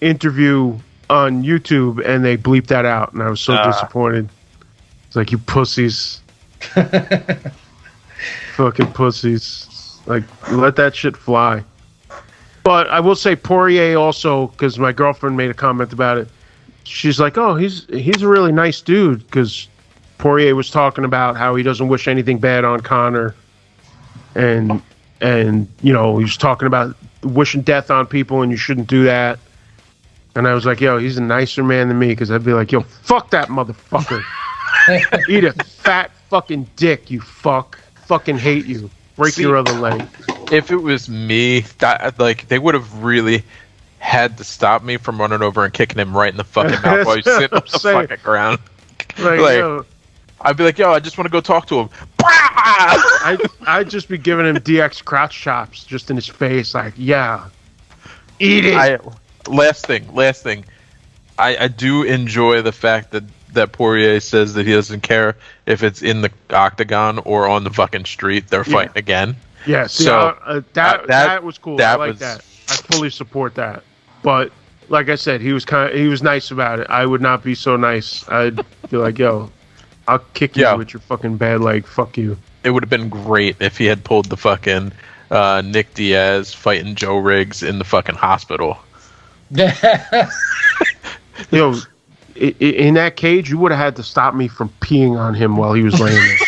interview on YouTube, and they bleeped that out, and I was so disappointed. It's like, you pussies. Fucking pussies. Like, let that shit fly. But I will say Poirier also, because my girlfriend made a comment about it. She's like, oh, he's a really nice dude, because Poirier was talking about how he doesn't wish anything bad on Conor. And you know, he was talking about wishing death on people, and you shouldn't do that. And I was like, yo, he's a nicer man than me, because I'd be like, yo, fuck that motherfucker. Eat a fat fucking dick, you fuck. Fucking hate you. Break your other leg. If it was me, they would have really had to stop me from running over and kicking him right in the fucking mouth while he's sitting on the fucking ground. Like, I'd be like, yo, I just want to go talk to him. I'd just be giving him DX crotch chops just in his face, like, yeah, eat it. Last thing. I do enjoy the fact that Poirier says that he doesn't care if it's in the octagon or on the fucking street. They're fighting again. Yeah, see, so that was cool. I like that. I fully support that. But like I said, he was nice about it. I would not be so nice. I'd be like, yo, I'll kick you with your fucking bad leg. Fuck you. It would have been great if he had pulled the fucking Nick Diaz fighting Joe Riggs in the fucking hospital. Yo, in that cage, you would have had to stop me from peeing on him while he was laying there.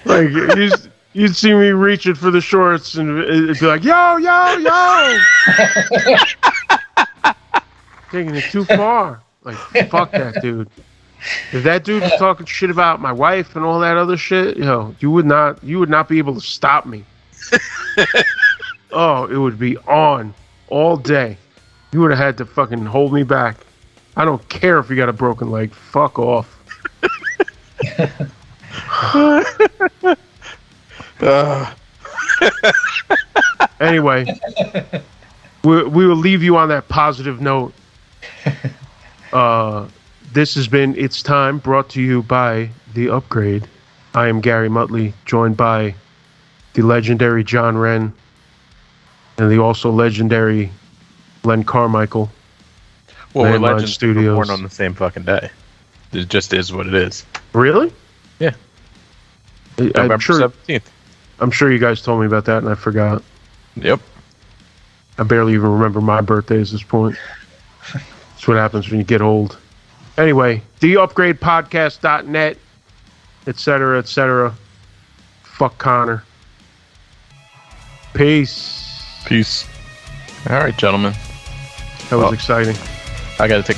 Like, you'd see me reaching for the shorts and it'd be like, yo! Taking it too far. Like, fuck that dude. If that dude was talking shit about my wife and all that other shit, yo, you would not be able to stop me. Oh, it would be on all day. You would have had to fucking hold me back. I don't care if you got a broken leg. Fuck off. Anyway, we will leave you on that positive note. This has been It's Time, brought to you by The Upgrade. I am Gary Muttley, joined by the legendary John Wren and the also legendary Len Carmichael. Well, we're Landmine legends Studios. born on the same fucking day. It just is what it is. Really? Yeah. I'm November sure, 17th. I'm sure you guys told me about that and I forgot. Yep. I barely even remember my birthday at this point. That's what happens when you get old. Anyway, theupgradepodcast.net, etc., etc. Fuck Connor. Peace. Peace. All right, gentlemen. That was exciting. I gotta take